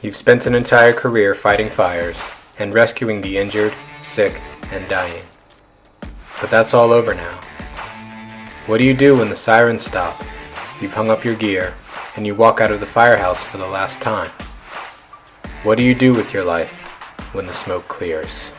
You've spent an entire career fighting fires and rescuing the injured, sick, and dying. But that's all over now. What do you do when the sirens stop, you've hung up your gear, and you walk out of the firehouse for the last time? What do you do with your life when the smoke clears?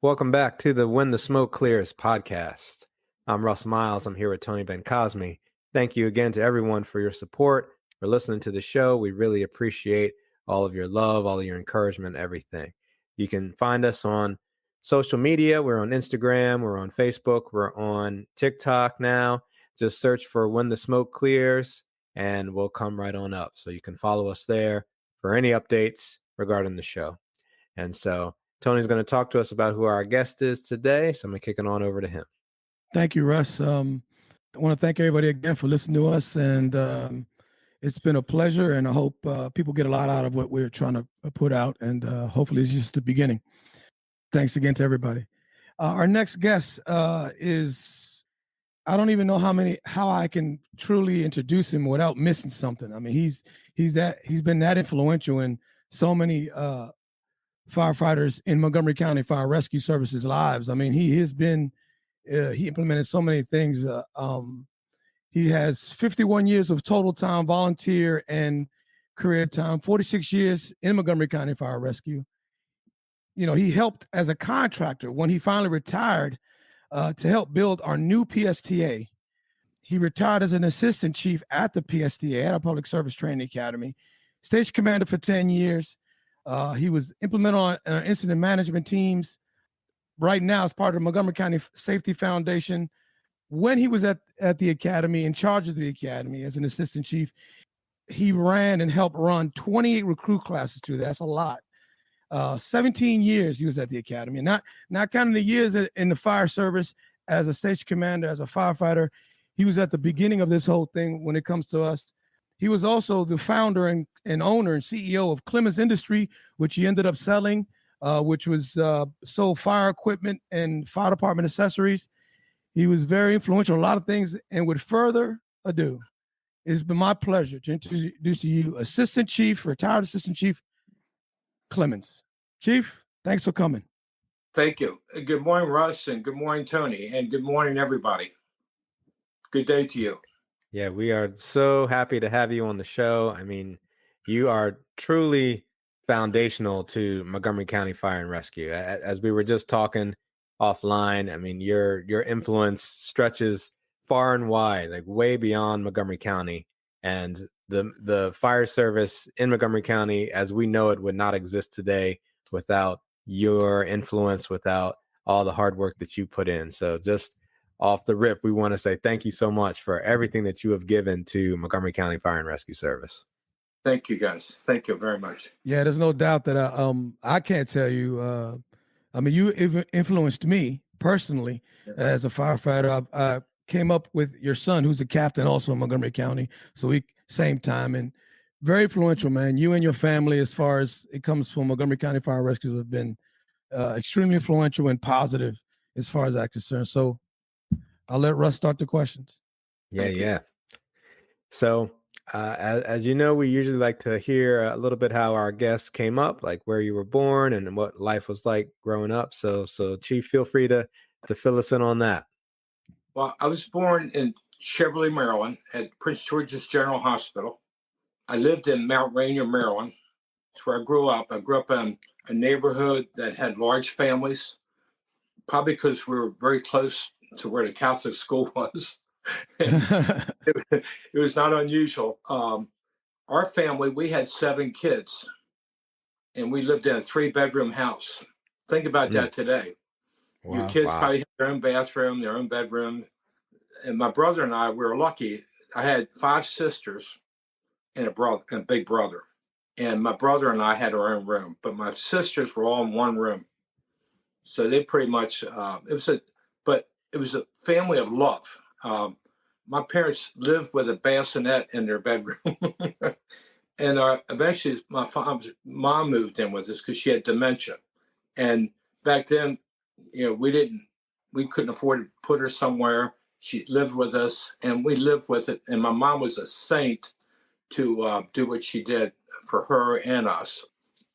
Welcome back to the When the Smoke Clears podcast. I'm Russ Miles. I'm here with Tony Ben Cosme. Thank you again to everyone for your support, for listening to the show. We really appreciate all of your love, all of your encouragement, everything. You can find us on social media. We're on Instagram. We're on Facebook. We're on TikTok now. Just search for When the Smoke Clears, and we'll come right on up. So you can follow us there for any updates regarding the show. And so Tony's going to talk to us about who our guest is today. So I'm going to kick it on over to him. Thank you, Russ. I want to thank everybody again for listening to us. And it's been a pleasure. And I hope people get a lot out of what we're trying to put out. And hopefully it's just the beginning. Thanks again to everybody. Our next guest is, I don't even know how I can truly introduce him without missing something. I mean, he's been that influential in so many firefighters in Montgomery County Fire Rescue Services lives. I mean, he has been, he implemented so many things. He has 51 years of total time volunteer and career time, 46 years in Montgomery County Fire Rescue. You know, he helped as a contractor when he finally retired to help build our new PSTA. He retired as an assistant chief at the PSTA, at our Public Service Training Academy, station commander for 10 years. He was implemented on incident management teams. Right now, as part of the Montgomery County Safety Foundation. When he was at the academy, in charge of the academy as an assistant chief, he ran and helped run 28 recruit classes through. That's a lot. 17 years he was at the academy. Not counting the years in the fire service as a station commander, as a firefighter. He was at the beginning of this whole thing when it comes to us. He was also the founder and owner and CEO of Clemens Industry, which he ended up selling, which was sold fire equipment and fire department accessories. He was very influential in a lot of things. And with further ado, it's been my pleasure to introduce to you retired Assistant Chief Clemens. Chief, thanks for coming. Thank you. Good morning, Russ, and good morning, Tony, and good morning, everybody. Good day to you. Yeah, we are so happy to have you on the show. I mean, you are truly foundational to Montgomery County Fire and Rescue. As we were just talking offline, I mean, your influence stretches far and wide, like way beyond Montgomery County. And the fire service in Montgomery County, as we know it, would not exist today without your influence, without all the hard work that you put in. So just off the rip, we want to say thank you so much for everything that you have given to Montgomery County Fire and Rescue Service. Thank you, guys. Thank you very much. Yeah, there's no doubt that I can't tell you. I mean, you influenced me personally as a firefighter. I came up with your son, who's a captain also in Montgomery County. So we same time, and very influential, man. You and your family, as far as it comes from Montgomery County Fire Rescue, have been extremely influential and positive as far as I'm concerned. So I'll let Russ start the questions. Yeah. So as you know, we usually like to hear a little bit how our guests came up, like where you were born and what life was like growing up. So Chief, feel free to fill us in on that. Well, I was born in Cheverly, Maryland, at Prince George's General Hospital. I lived in Mount Rainier, Maryland. That's where I grew up. I grew up in a neighborhood that had large families, probably because we were very close to where the Catholic school was. It was not unusual. Our family, we had 7 kids, and we lived in a 3-bedroom house. Think about that today. Wow, your kids probably had their own bathroom, their own bedroom. And my brother and I, we were lucky. I had 5 sisters and a brother, and a big brother. And my brother and I had our own room, but my sisters were all in one room. So they pretty much, it was a family of love. My parents lived with a bassinet in their bedroom. And eventually my mom moved in with us because she had dementia. And back then, you know, we couldn't afford to put her somewhere. She lived with us, and we lived with it. And my mom was a saint to do what she did for her and us.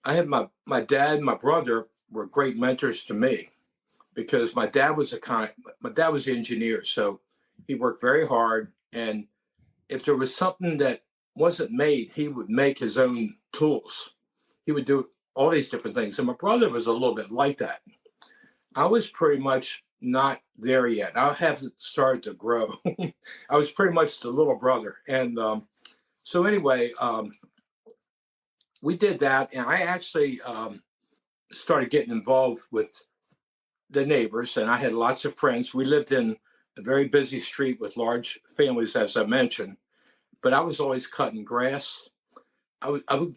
I had my dad and my brother were great mentors to me, because my dad was the engineer, so he worked very hard. And if there was something that wasn't made, he would make his own tools. He would do all these different things. And my brother was a little bit like that. I was pretty much not there yet. I haven't started to grow. I was pretty much the little brother. And so anyway, we did that. And I actually started getting involved with the neighbors, and I had lots of friends. We lived in a very busy street with large families, as I mentioned, but I was always cutting grass. I would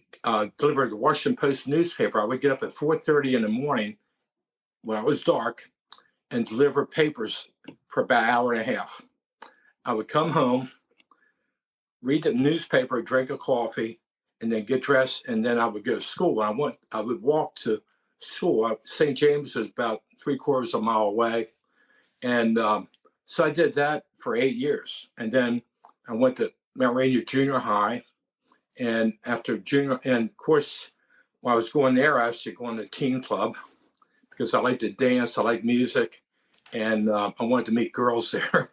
deliver the Washington Post newspaper. I would get up at 4:30 in the morning when it was dark and deliver papers for about an hour and a half. I would come home, read the newspaper, drink a coffee, and then get dressed, and then I would go to school. I would walk to school. St. James was about 3/4 of a mile away. And so I did that for 8 years. And then I went to Mount Rainier Junior High. And after junior, and of course, while I was going there, I was going to the teen club because I like to dance, I like music, and I wanted to meet girls there.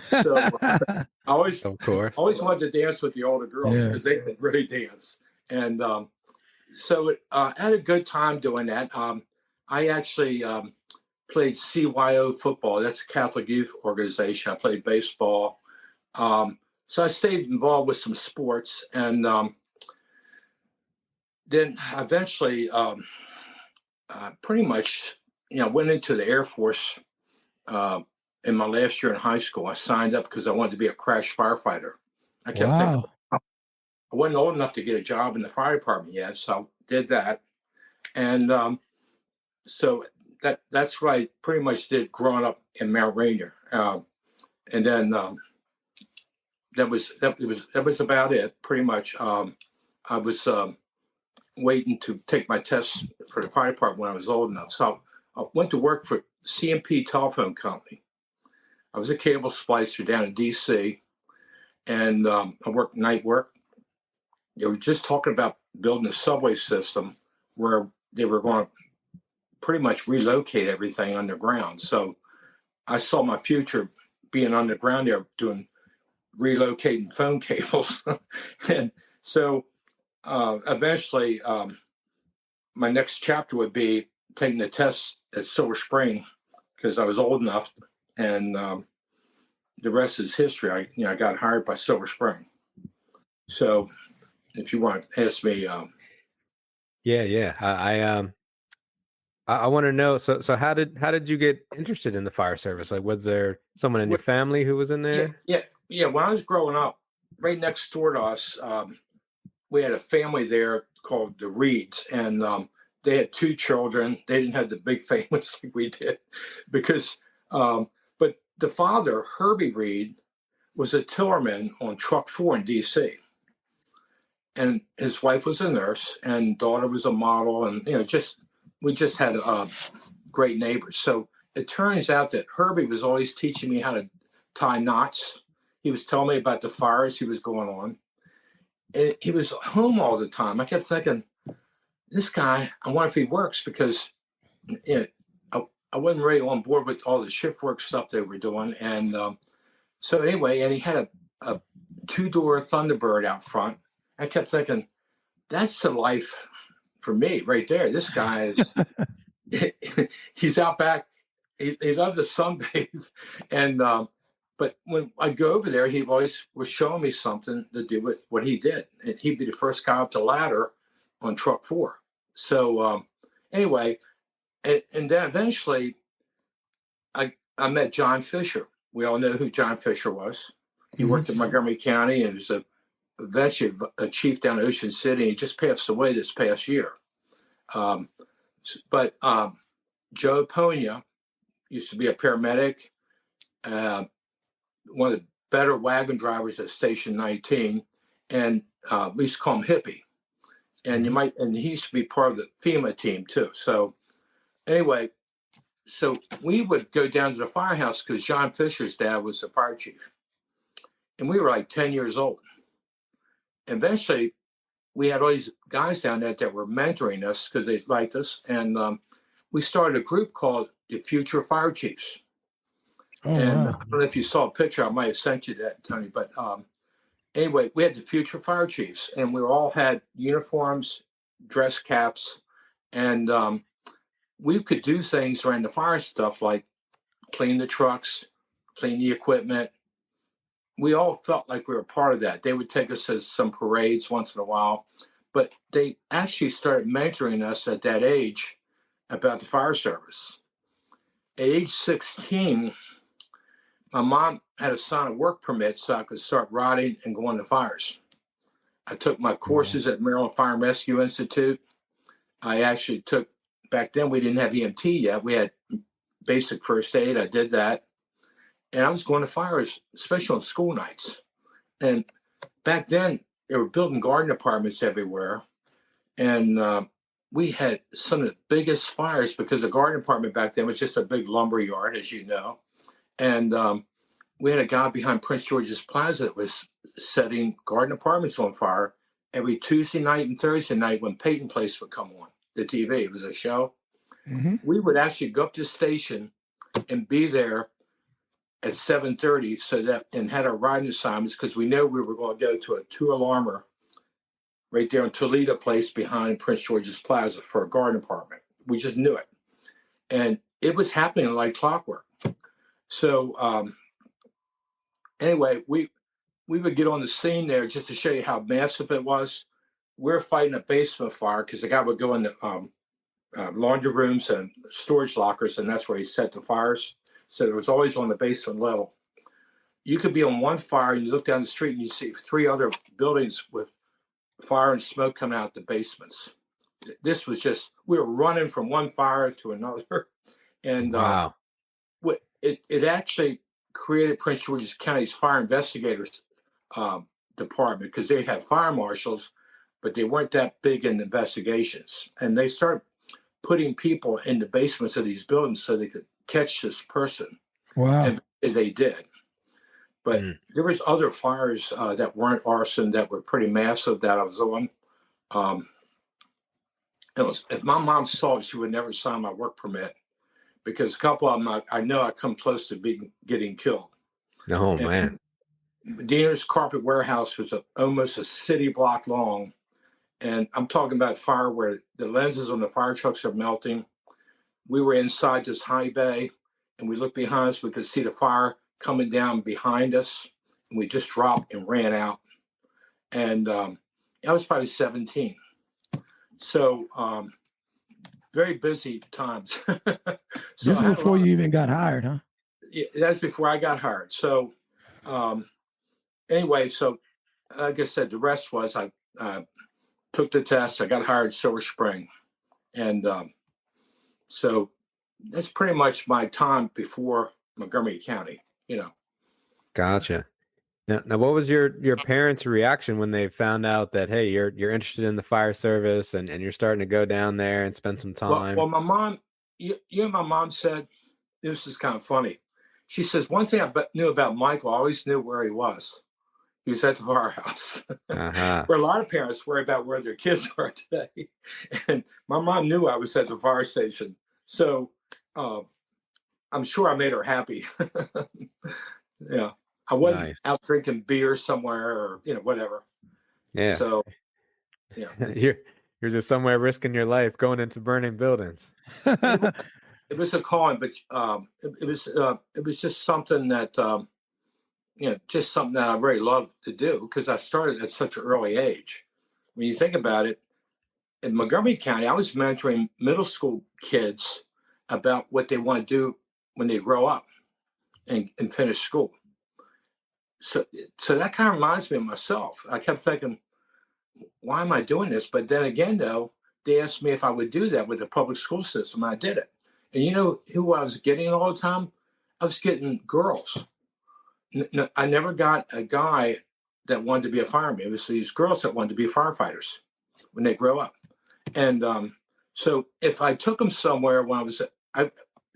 So I always wanted to dance with the older girls because they could really dance. And so I had a good time doing that. I actually played CYO football. That's a Catholic youth organization. I played baseball. So I stayed involved with some sports. And then eventually pretty much, went into the Air Force in my last year in high school. I signed up because I wanted to be a crash firefighter. I kept thinking, I wasn't old enough to get a job in the fire department yet, so I did that. And so that's what I pretty much did growing up in Mount Rainier. And then that was about it, pretty much. I was waiting to take my tests for the fire department when I was old enough. So I went to work for CMP Telephone Company. I was a cable splicer down in DC, and I worked night work. They were just talking about building a subway system where they were going to pretty much relocate everything underground. So I saw my future being underground there, relocating phone cables. And so eventually my next chapter would be taking the test at Silver Spring because I was old enough, and the rest is history. I got hired by Silver Spring. So if you want to ask me. I want to know. So how did you get interested in the fire service? Like, was there someone in your family who was in there? Yeah. When I was growing up, right next door to us, we had a family there called the Reeds, and they had 2 children. They didn't have the big families like we did, because but the father, Herbie Reed, was a tillerman on Truck 4 in DC. And his wife was a nurse, and daughter was a model, and we just had great neighbors. So it turns out that Herbie was always teaching me how to tie knots. He was telling me about the fires he was going on. And he was home all the time. I kept thinking, this guy, I wonder if he works, because I wasn't really on board with all the shift work stuff they were doing. And so anyway, and he had a 2-door Thunderbird out front. I kept thinking, that's the life for me right there. This guy is, he's out back. He loves to sunbathe. And, but when I go over there, he always was showing me something to do with what he did. And he'd be the first guy up the ladder on Truck 4. So anyway, and then eventually I met John Fisher. We all know who John Fisher was. He worked in Montgomery County and was eventually a chief down in Ocean City. He just passed away this past year. But Joe Ponia used to be a paramedic, one of the better wagon drivers at Station 19, and we used to call him Hippie. And he used to be part of the FEMA team too. So anyway, So we would go down to the firehouse because John Fisher's dad was the fire chief. And we were like 10 years old. Eventually, we had all these guys down there that were mentoring us because they liked us. And we started a group called the Future Fire Chiefs. Oh, And wow. I don't know if you saw a picture. I might have sent you that, Tony. But anyway, we had the Future Fire Chiefs. And we all had uniforms, dress caps. And we could do things around the fire stuff like clean the trucks, clean the equipment. We all felt like we were part of that. They would take us to some parades once in a while, but they actually started mentoring us at that age about the fire service. At age 16, my mom had to sign a work permit so I could start riding and going to fires. I took my courses at Maryland Fire and Rescue Institute. I actually took, back then we didn't have EMT yet. We had basic first aid. I did that. And I was going to fires, especially on school nights. And back then, they were building garden apartments everywhere. And we had some of the biggest fires because the garden apartment back then was just a big lumber yard, as you know. And we had a guy behind Prince George's Plaza that was setting garden apartments on fire every Tuesday night and Thursday night when Peyton Place would come on the TV. It was a show. Mm-hmm. We would actually go up to the station and be there at 7:30 so that, and had our riding assignments because we knew we were going to go to a two-alarmer right there in Toledo Place behind Prince George's Plaza for a garden apartment. We just knew it. And it was happening like clockwork. So anyway, we would get on the scene there just to show you how massive it was. We're fighting a basement fire because the guy would go in the laundry rooms and storage lockers, and that's where he set the fires. So it was always on the basement level. You could be on one fire and you look down the street and you see 3 other buildings with fire and smoke coming out the basements. This was just, we were running from one fire to another. And Wow. It actually created Prince George's County's fire investigators department because they had fire marshals, but they weren't that big in investigations. And they started putting people in the basements of these buildings so they could catch this person. Wow. And they did. But there was other fires that weren't arson that were pretty massive that I was on. If my mom saw it, she would never sign my work permit because a couple of them, I know I come close to getting killed. Oh, man. Diener's Carpet Warehouse was almost a city block long. And I'm talking about fire where the lenses on the fire trucks are melting. We were inside this high bay, and we looked behind us. We could see the fire coming down behind us, and we just dropped and ran out. And I was probably 17. So very busy times. So This is before you even got hired, huh? Yeah, that's before I got hired. So anyway, so like I said, the rest was I took the test. I got hired Silver Spring. And so that's pretty much my time before Montgomery County, you know. Gotcha. Now, what was your parents' reaction when they found out that, hey, you're interested in the fire service and you're starting to go down there and spend some time? Well, my mom, you know, my mom said, this is kind of funny. She says, one thing I knew about Michael, I always knew where he was. He was at the firehouse. Uh-huh. Where a lot of parents worry about where their kids are today. And my mom knew I was at the fire station. So I'm sure I made her happy. Yeah. I wasn't out drinking beer somewhere or, you know, whatever. Yeah. So, yeah. You're just somewhere risking your life going into burning buildings. It was a calling, but it was just something that, you know, just something that I really loved to do because I started at such an early age. When you think about it, in Montgomery County, I was mentoring middle school kids about what they want to do when they grow up and finish school. So that kind of reminds me of myself. I kept thinking, why am I doing this? But then again, though, they asked me if I would do that with the public school system. I did it. And you know who I was getting all the time? I was getting girls. I never got a guy that wanted to be a fireman. It was these girls that wanted to be firefighters when they grow up. And so if I took them somewhere when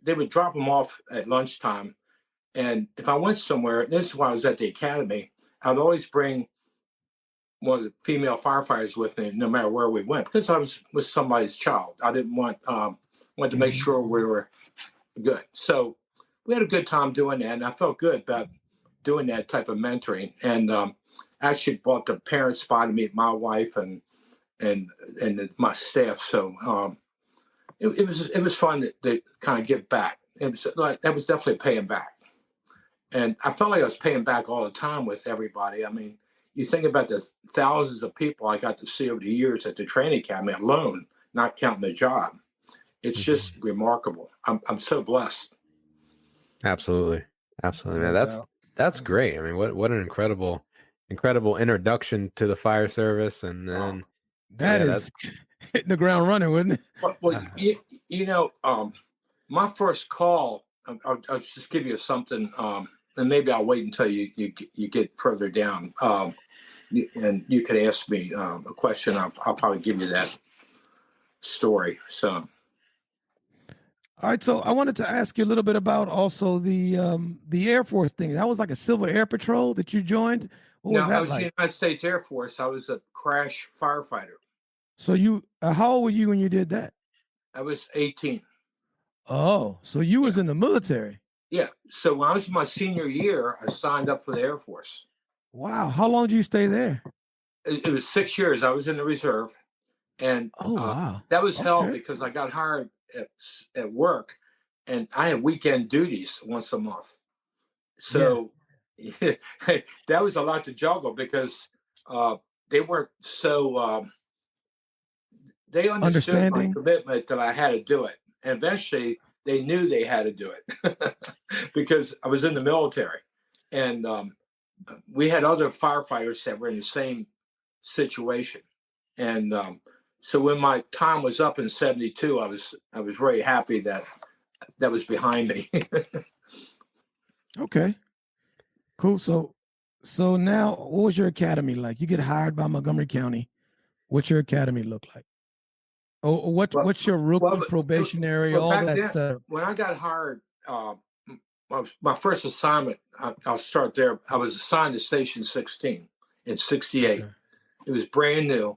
they would drop them off at lunchtime. And if I went somewhere, this is why I was at the academy, I'd always bring one of the female firefighters with me, no matter where we went, because I was with somebody's child. I didn't want to make sure we were good. So we had a good time doing that, and I felt good about doing that type of mentoring. And actually bought the parent spot to meet my wife and my staff. So it was fun to kind of give back. It was like that was definitely paying back. And I felt like I was paying back all the time with everybody. I mean, you think about the thousands of people I got to see over the years at the training academy alone, not counting the job. It's just remarkable. I'm so blessed. Absolutely. Man, that's great. I mean, what an incredible introduction to the fire service. And then that is hitting the ground running, wouldn't it? Well, my first call, I'll just give you something, and maybe I'll wait until you get further down, and you could ask me a question. I'll probably give you that story. So, all right. So I wanted to ask you a little bit about also the Air Force thing. That was like a Civil Air Patrol that you joined. What was that I was like? in the United States Air Force. I was a crash firefighter. So you, how old were you when you did that? I was 18. Oh, so you was in the military. Yeah. So when I was in my senior year, I signed up for the Air Force. Wow. How long did you stay there? It was 6 years. I was in the reserve. And wow. That was hell because I got hired at work, and I had weekend duties once a month. So that was a lot to juggle because they weren't so they understood my commitment that I had to do it. And eventually they knew they had to do it because I was in the military. And we had other firefighters that were in the same situation. And so when my time was up in 72, I was very happy that was behind me. Okay. Cool. So now what was your academy like? You get hired by Montgomery County. What's your academy look like? Oh, what's your rookie probationary? All that stuff. When I got hired, my first assignment, I'll start there. I was assigned to Station 16 in 68. Okay. It was brand new.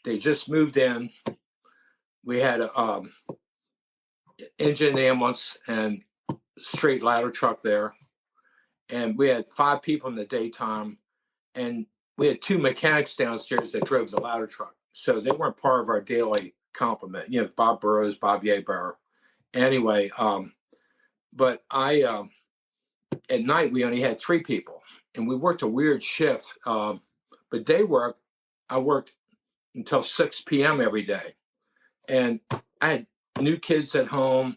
They just moved in. We had a engine ambulance and straight ladder truck there. And we had 5 people in the daytime. And we had 2 mechanics downstairs that drove the ladder truck. So they weren't part of our daily complement. You know, Bob Burrows, Bob Yeaber. Anyway, but I, at night, we only had 3 people. And we worked a weird shift. But day work, I worked until 6 p.m. every day. And I had new kids at home.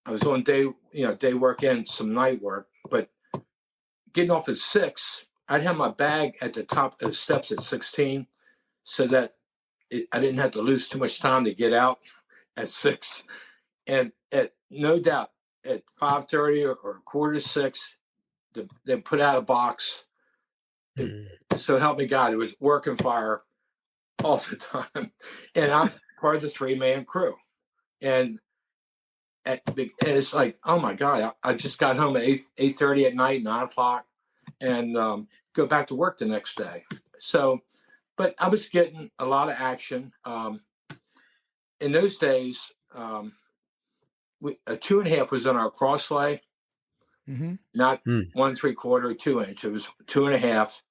I was on day work and some night work. But getting off at 6, I'd have my bag at the top of the steps at 16 so that I didn't have to lose too much time to get out at 6. And no doubt at 5:30 or 5:45, they put out a box. So help me God, it was working fire all the time. And I'm part of the 3-man crew. And it's like, oh my God, I just got home at 8:30 at night, 9 o'clock, and go back to work the next day. So, but I was getting a lot of action. In those days, a 2.5 was on our crosslay, not 1 3/4, 2 inch. It was 2.5.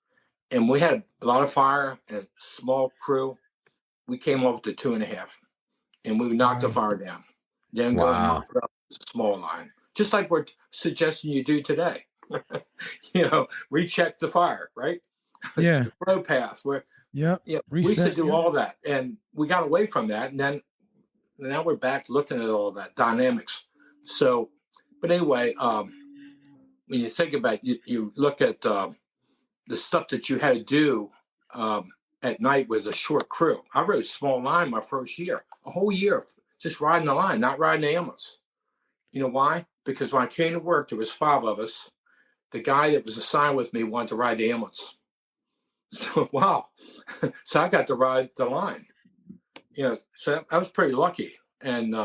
And we had a lot of fire and a small crew. We came up with the 2.5, and we knocked the fire down. Then go and put up a small line, just like we're suggesting you do today. Recheck the fire, right? Yeah. The flow path. We used to do all that, and we got away from that, and then now we're back looking at all that dynamics. So, but anyway, when you think about it, you look at the stuff that you had to do at night with a short crew. I rode a small line my first year, a whole year, just riding the line, not riding the ambulance. You know why? Because when I came to work, there was 5 of us. The guy that was assigned with me wanted to ride the ambulance. So, wow. So I got to ride the line. So I was pretty lucky. And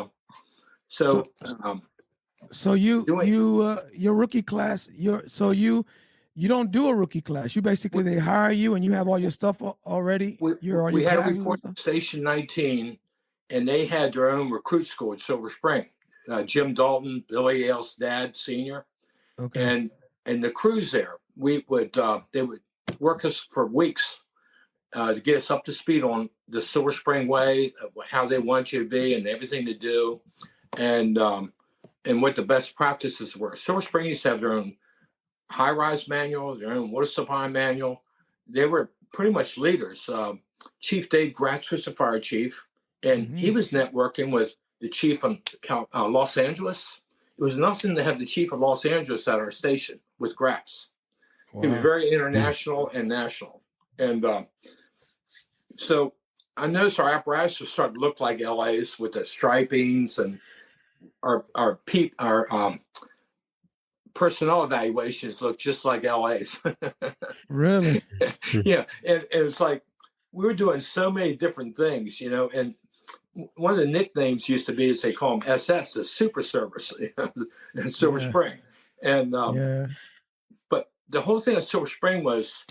So you doing your rookie class. You don't do a rookie class. You basically they hire you and you have all your stuff already. All we your had a classes and report stuff. Station 19, and they had their own recruit school at Silver Spring. Jim Dalton, Billy Ailes' dad, senior, Okay. and the crews there. We would they would work us for weeks to get us up to speed on the Silver Spring way, how they want you to be, and everything to do, and what the best practices were. Silver Spring used to have their own high-rise manual, their own water supply manual. They were pretty much leaders. Chief Dave Gratz was the fire chief, and he was networking with the chief of Los Angeles. It was nothing to have the chief of Los Angeles at our station with Gratz. Wow. He was very international and national. And so I noticed our apparatus was starting to look like LA's with the stripings, and our personnel evaluations look just like LA's. Really? Yeah. And it's like we were doing so many different things, and one of the nicknames used to be, as they call them, SS, the super service in Silver Spring. And but the whole thing at Silver Spring was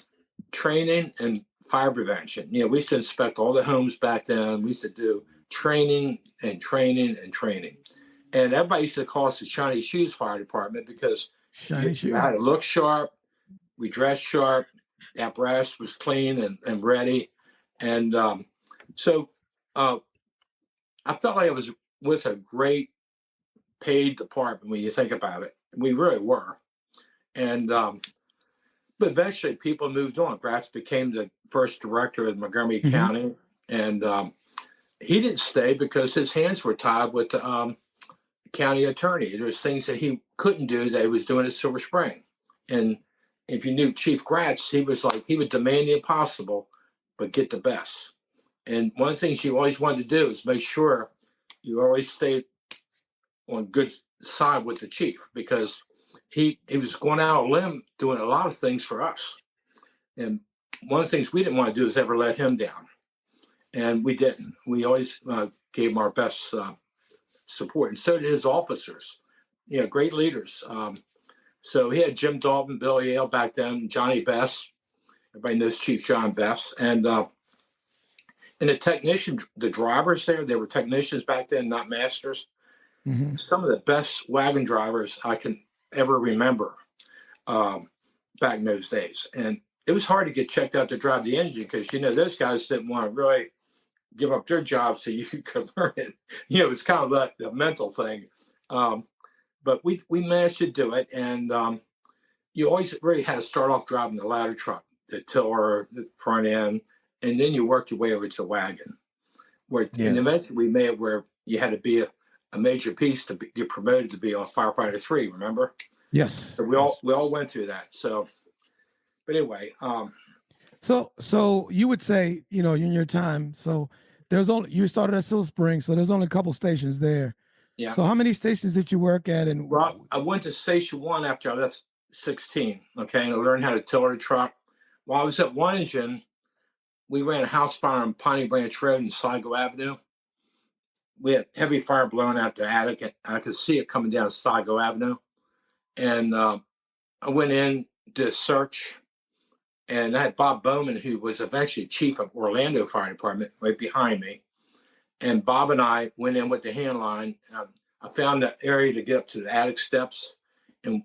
training and fire prevention. We used to inspect all the homes back then. We used to do training and training and training. And everybody used to call us the Shiny Shoes Fire Department because you had to look sharp. We dressed sharp. The apparatus was clean and ready. And so I felt like I was with a great paid department when you think about it. We really were. And but eventually people moved on. Gratz became the first director of Montgomery County. And he didn't stay because his hands were tied with the county attorney. There was things that he couldn't do that he was doing at Silver Spring. And if you knew Chief Gratz, he would demand the impossible, but get the best. And one of the things you always wanted to do is make sure you always stayed on good side with the chief, because he was going out on a limb doing a lot of things for us. And one of the things we didn't want to do is ever let him down. And we didn't. We always gave him our best support. And so did his officers. Great leaders. So he had Jim Dalton, Billy Ailes back then, Johnny Bess. Everybody knows Chief John Bess. And the drivers there, they were technicians back then, not masters. Some of the best wagon drivers I can ever remember back in those days. And it was hard to get checked out to drive the engine because, those guys didn't want to really give up their jobs so you could learn it. It's kind of the mental thing. But we managed to do it. And you always really had to start off driving the ladder truck, the tiller, the front end, and then you work your way over to the wagon. And eventually we made it where you had to be a major piece to get promoted to be a firefighter 3, remember? Yes. So we all went through that. So, but anyway. So you would say, in your time, so you started at Silver Spring, so there's only a couple stations there. Yeah. So how many stations did you work at? And well, I went to Station 1 after I left 16, okay, and I learned how to tiller the truck. While I was at One Engine, we ran a house fire on Piney Branch Road and Sligo Avenue. We had heavy fire blowing out the attic, and I could see it coming down Sligo Avenue. And I went in, did a search, and I had Bob Bowman, who was eventually chief of Orlando Fire Department, right behind me. And Bob and I went in with the hand line. I found the area to get up to the attic steps, and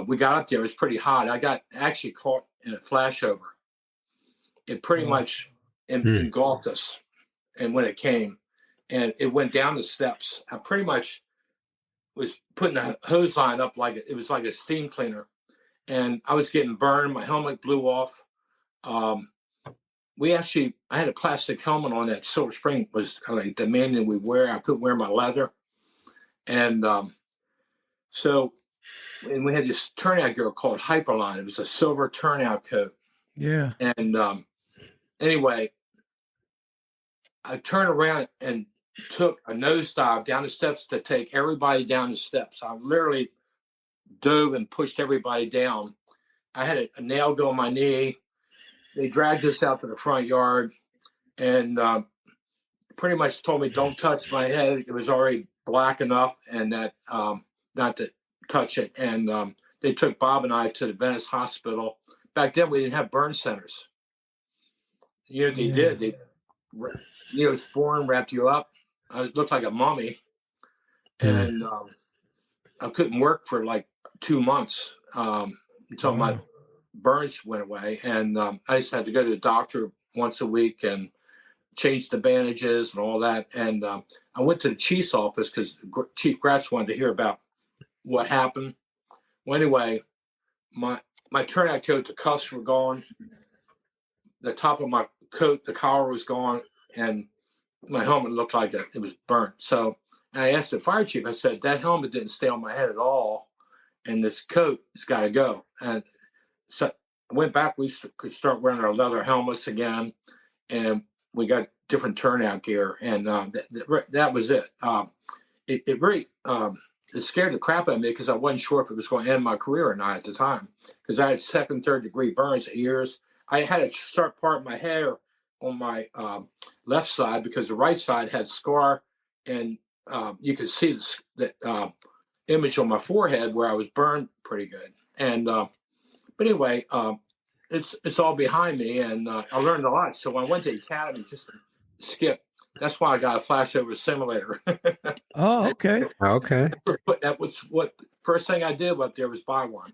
we got up there. It was pretty hot. I got actually caught in a flashover. It pretty much engulfed us, and when it came, and it went down the steps, I pretty much was putting a hose line up like it was like a steam cleaner, and I was getting burned. My helmet blew off. I had a plastic helmet on that Silver Spring was like demanding we wear. I couldn't wear my leather. And and we had this turnout gear called Hyperline. It was a silver turnout coat. Yeah. And anyway, I turned around and took a nosedive down the steps to take everybody down the steps. I literally dove and pushed everybody down. I had a nail go on my knee. They dragged us out to the front yard and pretty much told me, don't touch my head. It was already black enough, and that not to touch it. And they took Bob and I to the Venice Hospital. Back then, we didn't have burn centers. You know what they did? They neosporin wrapped you up. I looked like a mummy, and I couldn't work for like 2 months until my burns went away. And I just had to go to the doctor once a week and change the bandages and all that. And I went to the chief's office because Chief Gratz wanted to hear about what happened. Well, anyway, my turnout coat, the cuffs were gone. The top of my coat, the collar was gone, and my helmet looked like it was burnt. So I asked the fire chief, I said, that helmet didn't stay on my head at all, and this coat has got to go. And so I went back. We could start wearing our leather helmets again, and we got different turnout gear, and that was it. It really it scared the crap out of me because I wasn't sure if it was going to end my career or not at the time, because I had second, third degree burns, ears. I had to start parting my hair on my left side because the right side had scar, and you could see that image on my forehead where I was burned pretty good. And but anyway, it's all behind me, and I learned a lot. So when I went to the academy, just to skip. That's why I got a flashover simulator. Oh, okay. Okay. But that was what first thing I did up there was buy one.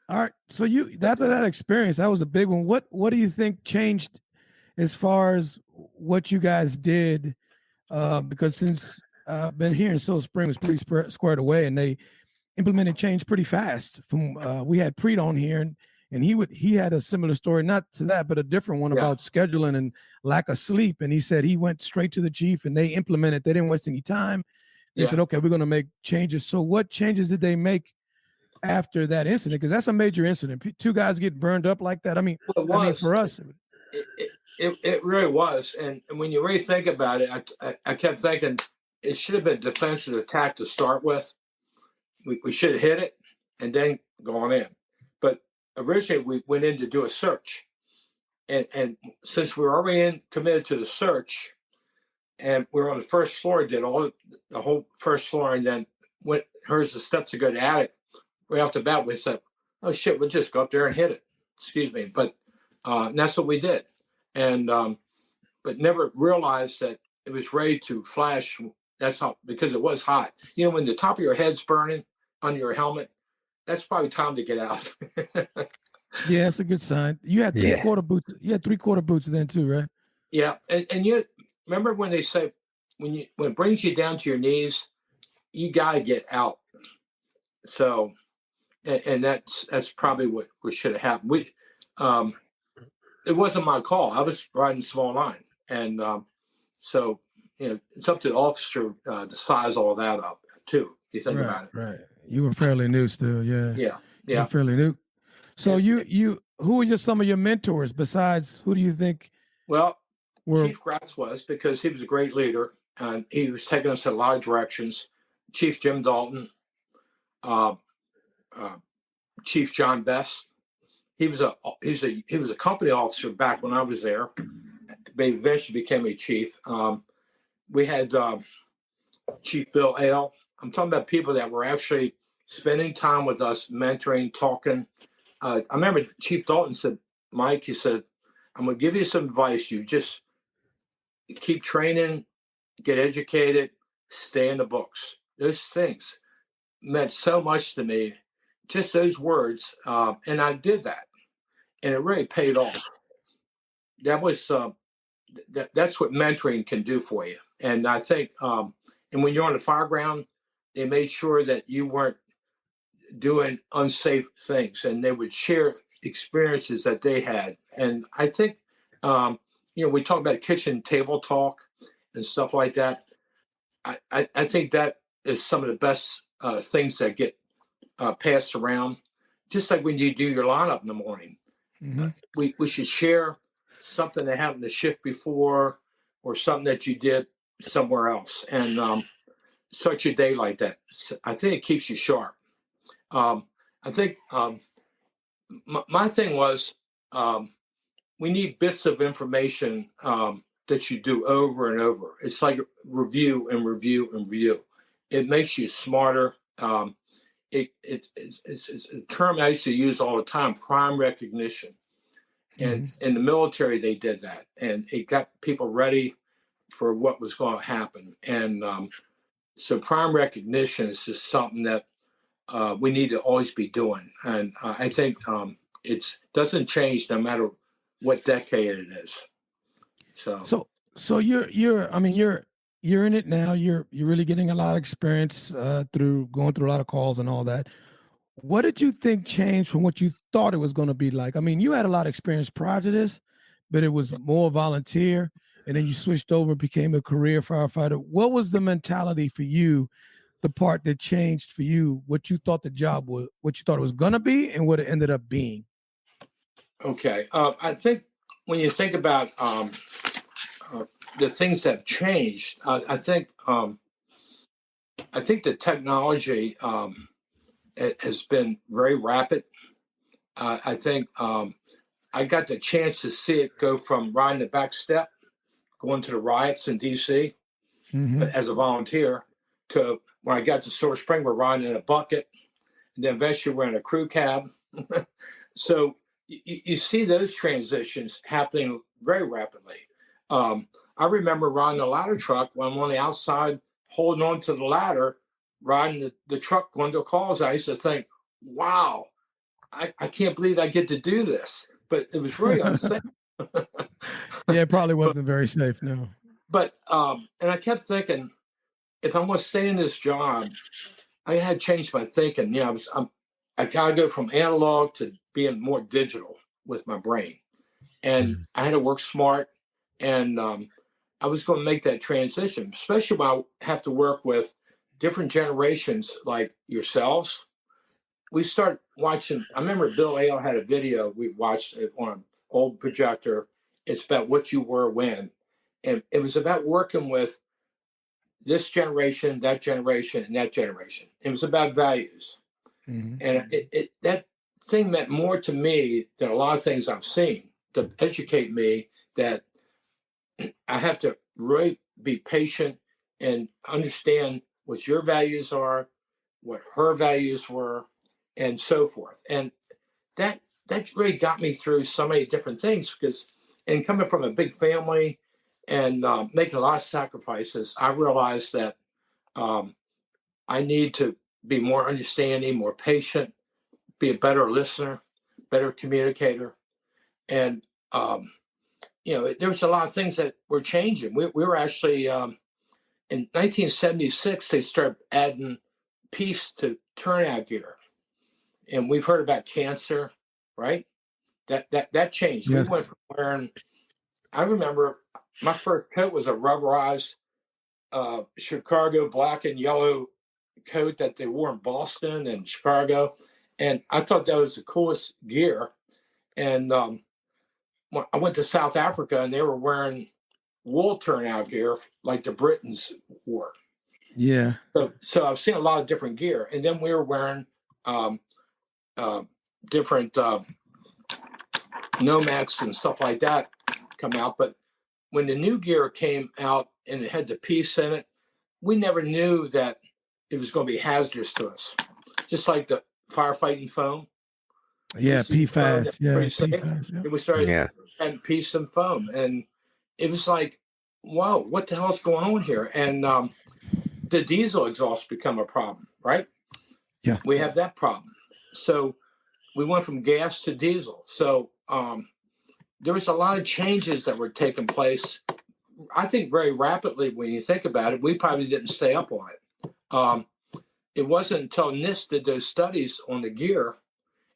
All right. So after that experience, that was a big one. What do you think changed as far as what you guys did? Because since I've been here in Silver Spring was pretty squared away, and they implemented change pretty fast. From we had Preet on here, and he had a similar story, not to that, but a different one about scheduling and lack of sleep. And he said he went straight to the chief, and they implemented. They didn't waste any time. They said, "Okay, we're going to make changes." So, what changes did they make after that incident? Because that's a major incident. Two guys get burned up like that. I mean, for us, it really was. And when you really think about it, I kept thinking it should have been defensive attack to start with. We should have hit it and then gone in. But originally, we went in to do a search. And since we were already committed to the search, and we were on the first floor, did the whole first floor, and then here's the steps to go to the attic. Right off the bat, we said, "Oh shit, we'll just go up there and hit it." Excuse me, but that's what we did, and but never realized that it was ready to flash. That's how, because it was hot. You know, when the top of your head's burning under your helmet, that's probably time to get out. Yeah, that's a good sign. You had three-quarter boots. You had three-quarter boots then too, right? Yeah, and you remember when they say when it brings you down to your knees, you gotta get out. So, and that's probably what should have happened. It wasn't my call. I was riding small line, and so it's up to the officer to size all that up too. You think about it, right? You were fairly new still, yeah. You were fairly new. So who were some of your mentors besides? Who do you think? Well, Chief Gratz was, because he was a great leader and he was taking us in a lot of directions. Chief Jim Dalton, Chief John Best. He was a company officer back when I was there, but eventually became a chief. We had Chief Bill Ale. I'm talking about people that were actually spending time with us, mentoring, talking. I remember Chief Dalton said, "Mike," he said, "I'm going to give you some advice. You just keep training, get educated, stay in the books." Those things meant so much to me, just those words. And I did that, and it really paid off. That was that's what mentoring can do for you. And I think, and when you're on the fire ground, they made sure that you weren't doing unsafe things, and they would share experiences that they had. And I think, we talk about kitchen table talk and stuff like that. I think that is some of the best things that get passed around. Just like when you do your lineup in the morning, we should share something that happened the shift before, or something that you did somewhere else, and start your day like that. I think it keeps you sharp. I think my thing was, we need bits of information that you do over and over. It's like review and review and review. It makes you smarter. it's a term I used to use all the time, prime recognition. And in the military, they did that, and it got people ready for what was going to happen. And so prime recognition is just something that we need to always be doing. And I think it doesn't change no matter what decade it is. So you're I mean you're in it now. You're really getting a lot of experience through going through a lot of calls and all that. What did you think changed from what you thought it was going to be like? I mean, you had a lot of experience prior to this, but it was more volunteer, and then you switched over, became a career firefighter. What was the mentality for you, the part that changed for you, what you thought the job was, what you thought it was going to be, and what it ended up being? Okay. I think when you think about the things that have changed, I think the technology it has been very rapid. I think I got the chance to see it go from riding the back step, going to the riots in D.C. As a volunteer, to when I got to Silver Spring, we're riding in a bucket, and then eventually we're in a crew cab. So you see those transitions happening very rapidly. I remember riding a ladder truck when I'm on the outside holding on to the ladder, riding the truck going to calls. I used to think, wow, I can't believe I get to do this. But it was really unsafe. Yeah, it probably wasn't very safe, no. But and I kept thinking, if I'm going to stay in this job, I had changed my thinking. You know, I gotta go from analog to being more digital with my brain, and I had to work smart. And I was going to make that transition, especially when I have to work with different generations like yourselves. We start watching. I remember Bill Ale had a video we watched it on an old projector. It's about what you were when, and it was about working with this generation, that generation, and that generation. It was about values, and that thing meant more to me than a lot of things I've seen to educate me that I have to really be patient and understand what your values are, what her values were, and so forth. And that really got me through so many different things because, and coming from a big family and making a lot of sacrifices, I realized that I need to be more understanding, more patient, be a better listener, better communicator. And, you know, there was a lot of things that were changing. We were actually, in 1976, they started adding peace to turnout gear. And we've heard about cancer, right? That changed. Yes. We went from wearing, I remember my first coat was a rubberized Chicago black and yellow coat that they wore in Boston and Chicago. And I thought that was the coolest gear. And I went to South Africa and they were wearing wool turnout gear like the Britons wore. Yeah. So I've seen a lot of different gear. And then we were wearing different Nomex and stuff like that come out. But when the new gear came out and it had the peace in it, we never knew that it was going to be hazardous to us. Just like the firefighting foam. Yeah, PFAS. Yeah, PFAS. Yeah. We started adding peace and foam. And it was like, whoa, what the hell is going on here? And the diesel exhaust become a problem, right? Yeah. We have that problem. So we went from gas to diesel. So there was a lot of changes that were taking place, I think very rapidly when you think about it. We probably didn't stay up on it. It wasn't until NIST did those studies on the gear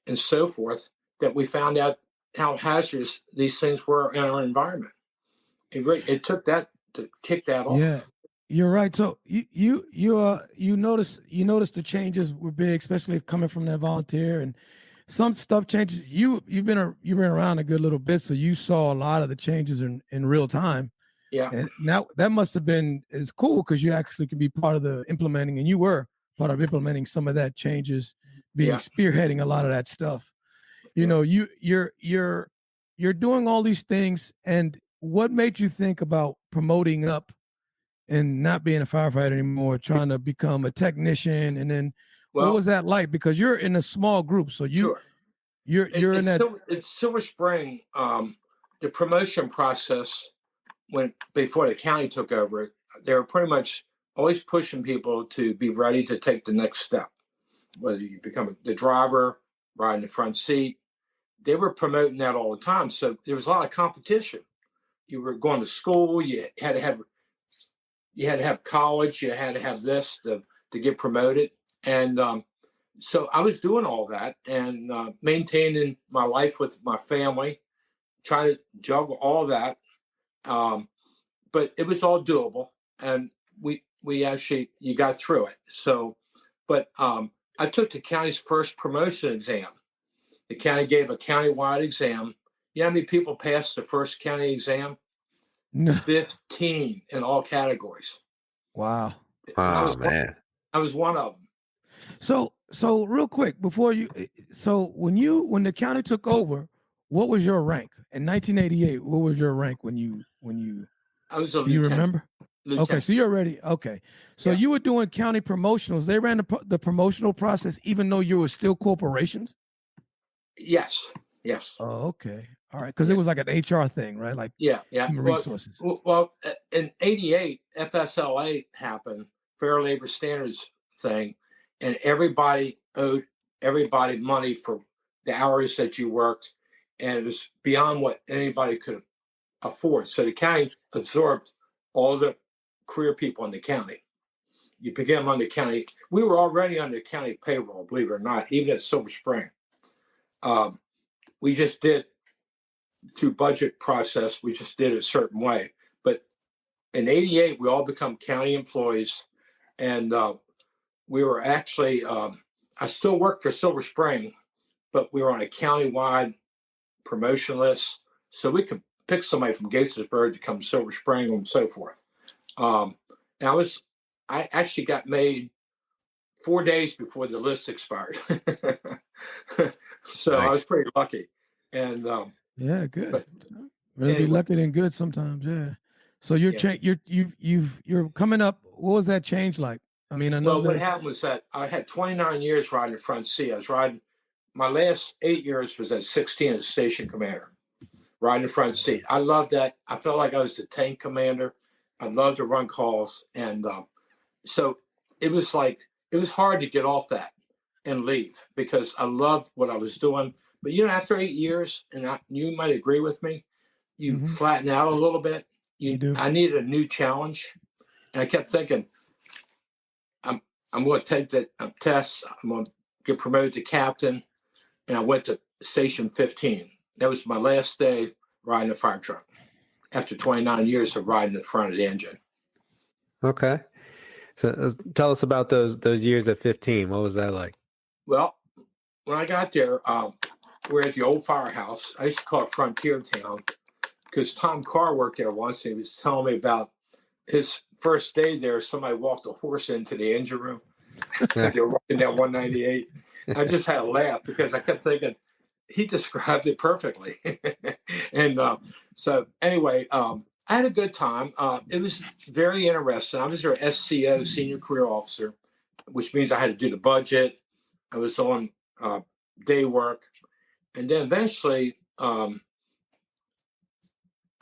and so forth that we found out how hazardous these things were in our environment. It took that to kick that off. Yeah, you're right. So you notice the changes were big, especially coming from that volunteer, and some stuff changes. You've been around a good little bit, so you saw a lot of the changes in real time. Yeah. And now that must have been is cool because you actually could be part of the implementing, and you were part of implementing some of that changes, being spearheading a lot of that stuff. You know, you're doing all these things, and what made you think about promoting up and not being a firefighter anymore, trying to become a technician? And then what was that like? Because you're in a small group, so sure. you're in that. It's Silver Spring. The promotion process before the county took over, they were pretty much always pushing people to be ready to take the next step. Whether you become the driver, ride in the front seat, they were promoting that all the time. So there was a lot of competition. You were going to school, you had to have college, you had to have this to get promoted. And so I was doing all that and maintaining my life with my family, trying to juggle all that. But it was all doable, and you got through it. So, but I took the county's first promotion exam. The county gave a countywide exam. You know how many people passed the first county exam? No. 15 in all categories. Wow. Oh, man. I was one of them. So real quick before when the county took over, what was your rank in 1988? What was your rank when you? I was a lieutenant. Do you remember? Lieutenant. Okay, so you're already okay. So you were doing county promotionals. They ran the promotional process even though you were still corporations. Yes. Oh, okay. All right, because it was like an HR thing, right? Like human resources. Well, in '88, FSLA happened, Fair Labor Standards thing, and everybody owed everybody money for the hours that you worked, and it was beyond what anybody could afford. So the county absorbed all the career people in the county. You became on the county. We were already on the county payroll, believe it or not, even at Silver Spring. We just did through budget process. We just did it a certain way. But in '88, we all become county employees, and we were actually. I still worked for Silver Spring, but we were on a countywide promotion list, so we could pick somebody from Gaithersburg to come to Silver Spring and so forth. And I actually got made 4 days before the list expired. So nice. I was pretty lucky. And good. But really be lucky than good sometimes. Yeah. So you're coming up. What was that change like? I mean, what happened was that I had 29 years riding the front seat. I was riding. My last 8 years was at 16 as station commander, riding the front seat. I loved that. I felt like I was the tank commander. I loved to run calls, and so it was hard to get off that and leave because I loved what I was doing. But after 8 years, and you might agree with me, you flatten out a little bit. You do. I needed a new challenge, and I kept thinking, I'm going to take the tests. I'm going to get promoted to captain, and I went to station 15. That was my last day riding a fire truck after 29 years of riding the front of the engine. Okay. So tell us about those years at 15. What was that like? Well, when I got there, we're at the old firehouse. I used to call it Frontier Town because Tom Carr worked there once, and he was telling me about his first day there. Somebody walked a horse into the engine room. They were working down 198. I just had a laugh because I kept thinking, he described it perfectly. And so anyway, I had a good time. It was very interesting. I was their SCO, Senior Career Officer, which means I had to do the budget. I was on day work. And then eventually I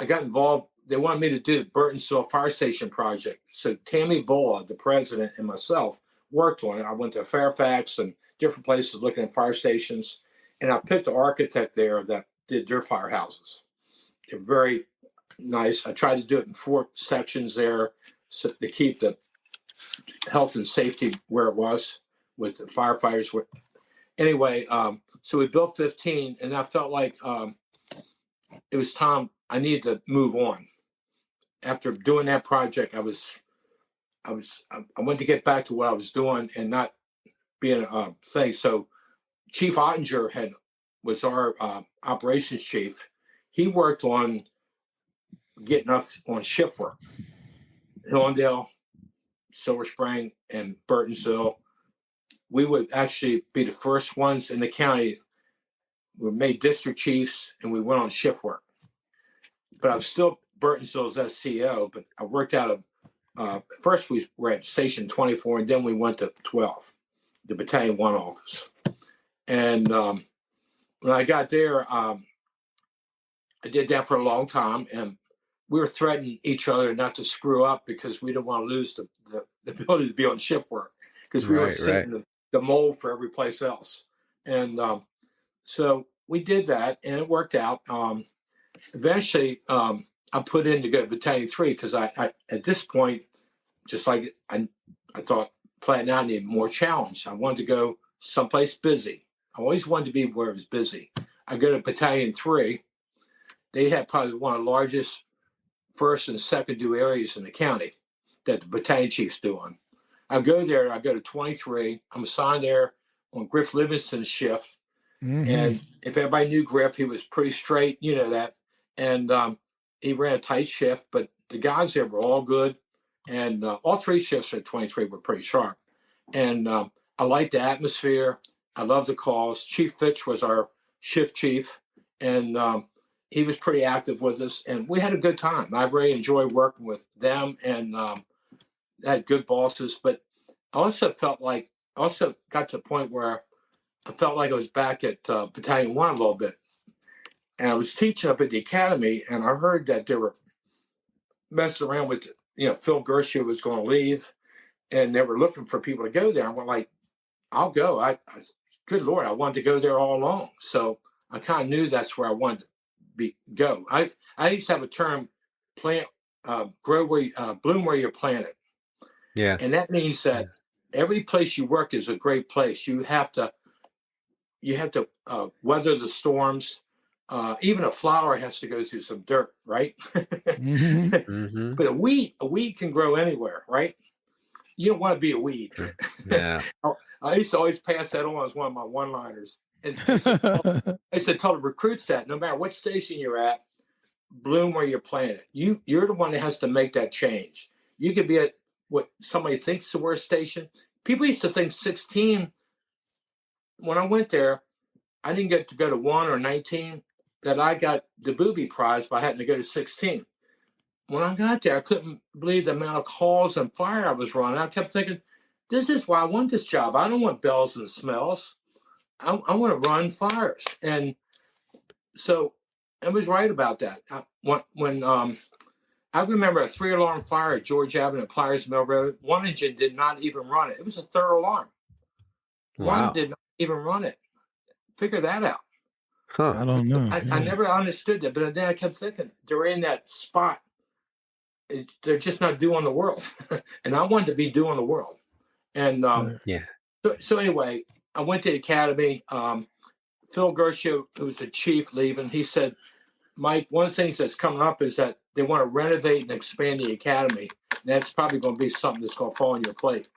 got involved. They wanted me to do the Burtonsville Fire Station project. So Tammy Vola, the president, and myself worked on it. I went to Fairfax and different places looking at fire stations. And I picked the architect there that did their firehouses. They're very nice. I tried to do it in 4 sections there so to keep the health and safety where it was with the firefighters. Anyway, so we built 15, and I felt like it was time I needed to move on. After doing that project, I wanted to get back to what I was doing and not being a thing. So Chief Ottinger was our operations chief. He worked on getting us on shift work. Hillendale, Silver Spring, and Burtonsville. We would actually be the first ones in the county. We made district chiefs, and we went on shift work. But I was still Burtonsville's SCO, but I worked out of, first we were at Station 24, and then we went to 12. the Battalion 1 office. And when I got there, I did that for a long time, and we were threatening each other not to screw up because we didn't want to lose the ability to be on shift work, because we were setting the mold for every place else. And so we did that, and it worked out. Eventually, I put in to go to Battalion 3 because I at this point, just like I thought flat out, I needed more challenge. I wanted to go someplace busy. I always wanted to be where it was busy. I go to Battalion 3. They had probably one of the largest first and second due areas in the county that the battalion chiefs do on. I go there, I go to 23. I'm assigned there on Griff Livingston's shift. Mm-hmm. And if everybody knew Griff, he was pretty straight, you know that. And he ran a tight shift, but the guys there were all good. And all three shifts at 23 were pretty sharp. And I liked the atmosphere. I loved the calls. Chief Fitch was our shift chief, and he was pretty active with us, and we had a good time. I really enjoyed working with them, and had good bosses. But I also got to a point where I felt like I was back at Battalion 1 a little bit. And I was teaching up at the academy, and I heard that they were messing around with, Phil Gershia was going to leave, and they were looking for people to go there. I went like, I'll go. I good Lord, I wanted to go there all along. So I kind of knew that's where I wanted to go. I used to have a term, grow where bloom where you're planted. Yeah. And that means that every place you work is a great place. You have to weather the storms. Even a flower has to go through some dirt, right? Mm-hmm. Mm-hmm. But a weed can grow anywhere, right? You don't want to be a weed. Yeah. I used to always pass that on as one of my one-liners. And I used to tell the recruits that no matter what station you're at, bloom where you're planted. You're the one that has to make that change. You could be at what somebody thinks the worst station. People used to think 16. When I went there, I didn't get to go to 1 or 19, that I got the booby prize by having to go to 16. When I got there, I couldn't believe the amount of calls and fire I was running. I kept thinking, this is why I want this job. I don't want bells and smells. I want to run fires. And so I was right about that. When I remember a 3-alarm fire at George Avenue at Pliers Mill Road, one engine did not even run it. It was a 3rd alarm. Wow. One did not even run it. Figure that out. Huh. I don't know. I never understood that, but then I kept thinking, they're in that spot. They're just not doing the world. And I wanted to be doing the world. And so anyway, I went to the academy. Phil Gershia, who was the chief, leaving, he said, Mike, one of the things that's coming up is that they want to renovate and expand the academy. And that's probably going to be something that's going to fall on your plate.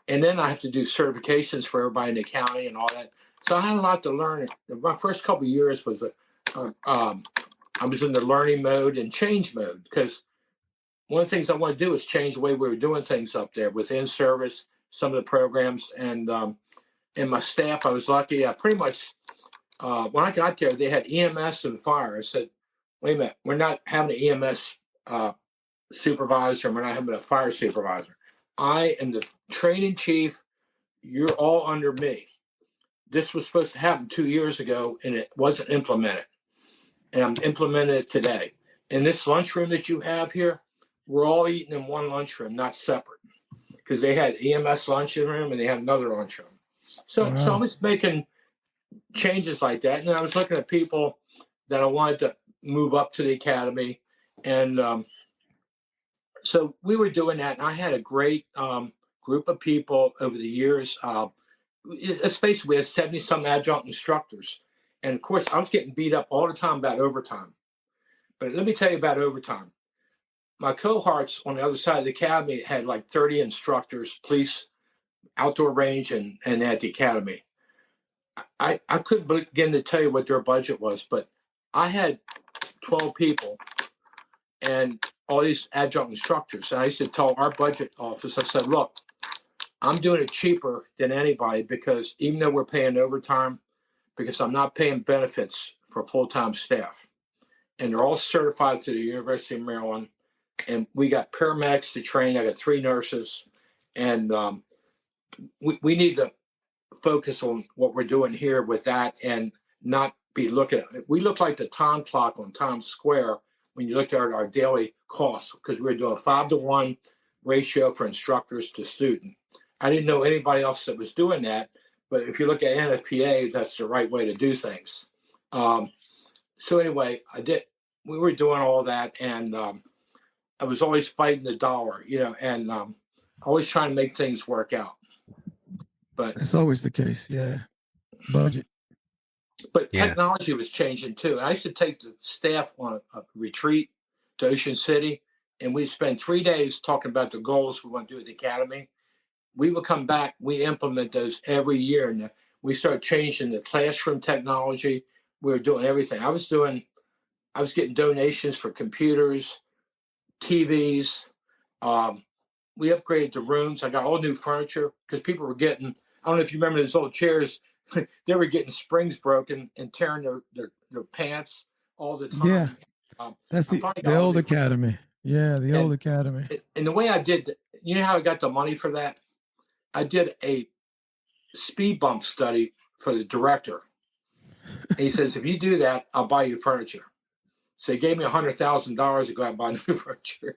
And then I have to do certifications for everybody in the county and all that. So I had a lot to learn. My first couple of years was I was in the learning mode and change mode, because one of the things I want to do is change the way we were doing things up there within service, some of the programs, and my staff. I was lucky. I pretty much, when I got there, they had EMS and fire. I said, wait a minute, we're not having an EMS supervisor, and we're not having a fire supervisor. I am the training chief. You're all under me. This was supposed to happen 2 years ago, and it wasn't implemented. And I'm implementing it today. In this lunchroom that you have here, we're all eating in one lunchroom, not separate, because they had EMS lunchroom and they had another lunchroom. So I was making changes like that. And I was looking at people that I wanted to move up to the academy. And so we were doing that. And I had a great group of people over the years. Especially, we had 70-some adjunct instructors. And, of course, I was getting beat up all the time about overtime. But let me tell you about overtime. My cohorts on the other side of the academy had like 30 instructors, police, outdoor range, and at the academy. I couldn't begin to tell you what their budget was, but I had 12 people and all these adjunct instructors. And I used to tell our budget office, I said, look, I'm doing it cheaper than anybody, because even though we're paying overtime, because I'm not paying benefits for full-time staff. And they're all certified through the University of Maryland. And we got paramedics to train. I got 3 nurses. And we need to focus on what we're doing here with that and not be looking at it. We look like the time clock on Times Square when you look at our daily costs, because we're doing a 5-to-1 ratio for instructors to student. I didn't know anybody else that was doing that, but if you look at NFPA, that's the right way to do things. So anyway, we were doing all that, and I was always fighting the dollar, and always trying to make things work out. But that's always the case. Yeah. Budget. But technology was changing too. I used to take the staff on a retreat to Ocean City, and we'd spend 3 days talking about the goals we want to do at the academy. We would come back, we implement those every year, and we started changing the classroom technology. We were doing everything. I was getting donations for computers, TVs. We upgraded the rooms. I got all new furniture because people were getting, I don't know if you remember those old chairs, they were getting springs broken and tearing their pants all the time. Yeah. That's the old academy. Yeah, the old academy. And the way I did, you know how I got the money for that? I did a speed bump study for the director. And he says, if you do that, I'll buy you furniture. So he gave me $100,000 to go out and buy new furniture.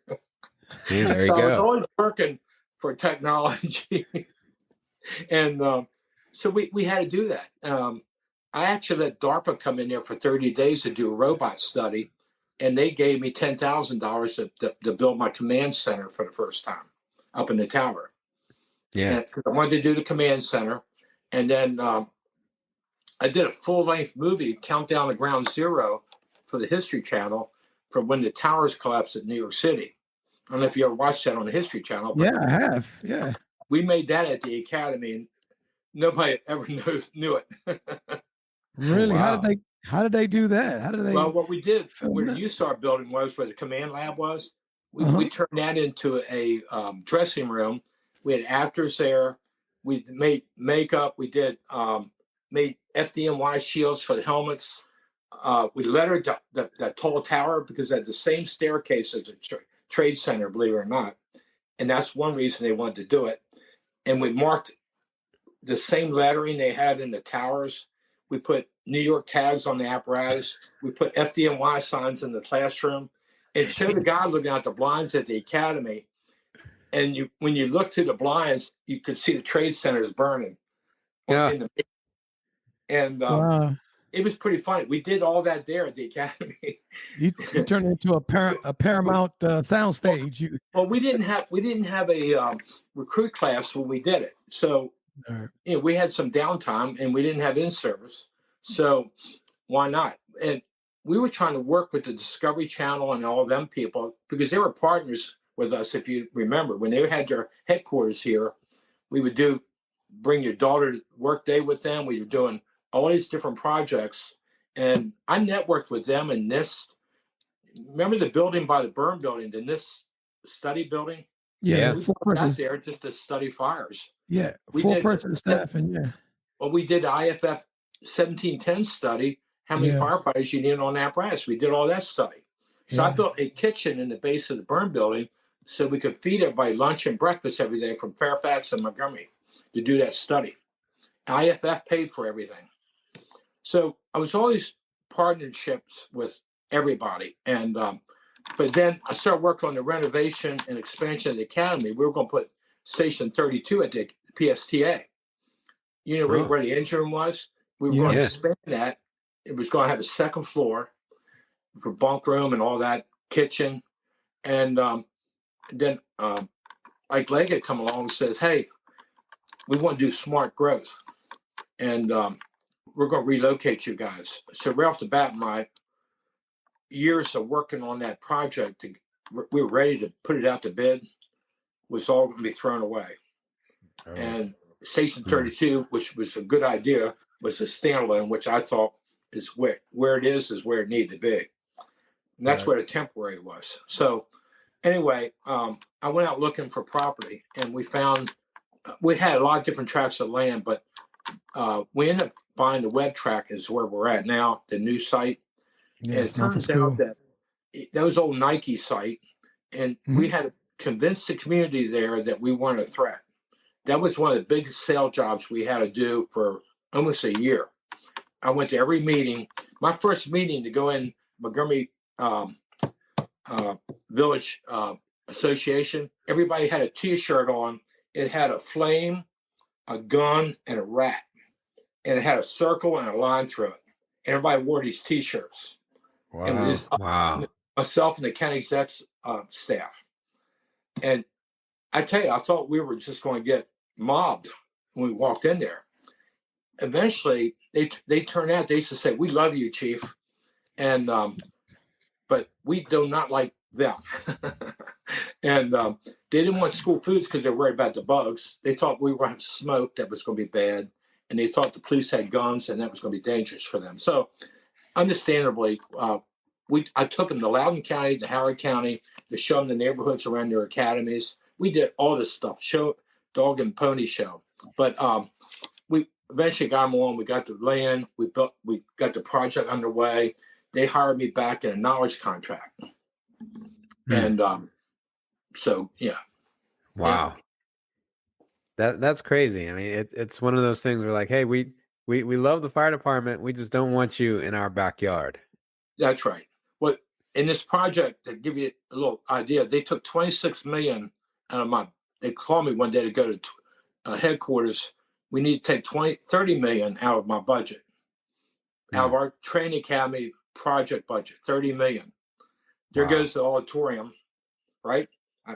Yeah, there you so go. I was always working for technology. And so we had to do that. I actually let DARPA come in there for 30 days to do a robot study. And they gave me $10,000 to build my command center for the first time up in the tower. Yeah. And I wanted to do the command center. And then I did a full-length movie, Countdown to Ground Zero, for the History Channel from when the towers collapsed in New York City. I don't know if you ever watched that on the History Channel. But yeah, I have. Yeah. We made that at the academy, and nobody ever knew it. Really? Wow. How did they do that? How did they? Well, what we did where the that? USAR building was, where the command lab was, we turned that into a dressing room. We had actors there. We made makeup. We did made FDNY shields for the helmets. We lettered the tall tower because it had the same staircase as a trade center, believe it or not. And that's one reason they wanted to do it. And we marked the same lettering they had in the towers. We put New York tags on the apparatus. We put FDNY signs in the classroom. It showed a guy looking out the blinds at the academy. And when you look through the blinds, you could see the trade centers burning. Yeah. And Wow. it was pretty funny. We did all that there at the academy. You turned it into a Paramount sound stage. Well, we didn't have a recruit class when we did it. So we had some downtime and we didn't have in-service. So why not? And we were trying to work with the Discovery Channel and all them people because they were partners with us. If you remember, when they had their headquarters here, we would bring your daughter to work day with them. We were doing all these different projects. And I networked with them in NIST. Remember the building by the burn building, the NIST study building? Yeah. We got there just to study fires. Yeah. 4-person staff. And yeah. Well, we did the IFF 1710 study, how many firefighters you need on apparatus. We did all that study. So I built a kitchen in the base of the burn building so we could feed everybody lunch and breakfast every day from Fairfax and Montgomery to do that study. IFF paid for everything. So I was always partnerships with everybody. And but then I started working on the renovation and expansion of the academy. We were going to put Station 32 at the PSTA. You know where the engine room was? We were going to expand that. It was going to have a second floor for bunk room and all that, kitchen. And then Ike Leggett come along and said, hey, we want to do smart growth. And we're going to relocate you guys. So right off the bat, my years of working on that project, we were ready to put it out to bid, was all going to be thrown away. And Station 32, which was a good idea, was a standalone, which I thought is where it is where it needed to be. And that's where the temporary was. So anyway, I went out looking for property, and we had a lot of different tracts of land, but we ended up buying the web track is where we're at now, the new site. Yeah, and it turns out that was old Nike site, and we had to convince the community there that we weren't a threat. that was one of the big sale jobs we had to do for almost a year. I went to every meeting. My first meeting to go in Montgomery Village Association, everybody had a T-shirt on. It had a flame, a gun, and a rat. And it had a circle and a line through it. And everybody wore these T-shirts. Wow. And Wow. myself and the county exec's staff. And I tell you, I thought we were just going to get mobbed when we walked in there. Eventually, they turned out. They used to say, "We love you, Chief," and but we do not like them. And they didn't want school foods because they were worried about the bugs. They thought we were going to have smoke that was going to be bad, and they thought the police had guns and that was going to be dangerous for them. So, understandably, I took them to Loudoun County, to Howard County, to show them the neighborhoods around their academies. We did all this stuff, show dog and pony show. But we eventually got them on. We got the land. We got the project underway. They hired me back in a knowledge contract. And so, yeah. Wow. That's crazy. I mean, it's one of those things where like, hey, we love the fire department. We just don't want you in our backyard. That's right. Well, in this project, to give you a little idea, they took $26 million out of they called me one day to go to headquarters. We need to take $30 million out of my budget, out of our training academy project budget, $30 million. There goes the auditorium, right?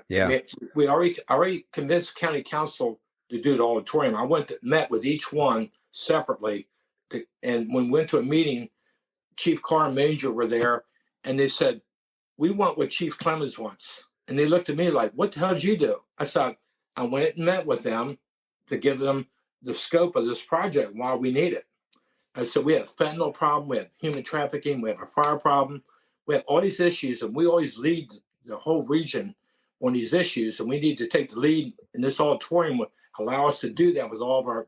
Yeah. We already convinced county council to do the auditorium. I met with each one separately, and when we went to a meeting, Chief Carr and Major were there, and they said, "We want what Chief Clemens wants." And they looked at me like, "What the hell did you do?" I said, "I went and met with them to give them the scope of this project, why we need it." And so we have a fentanyl problem, we have human trafficking, we have a fire problem, we have all these issues, and we always lead the whole region on these issues, and we need to take the lead, and this auditorium would allow us to do that with all of our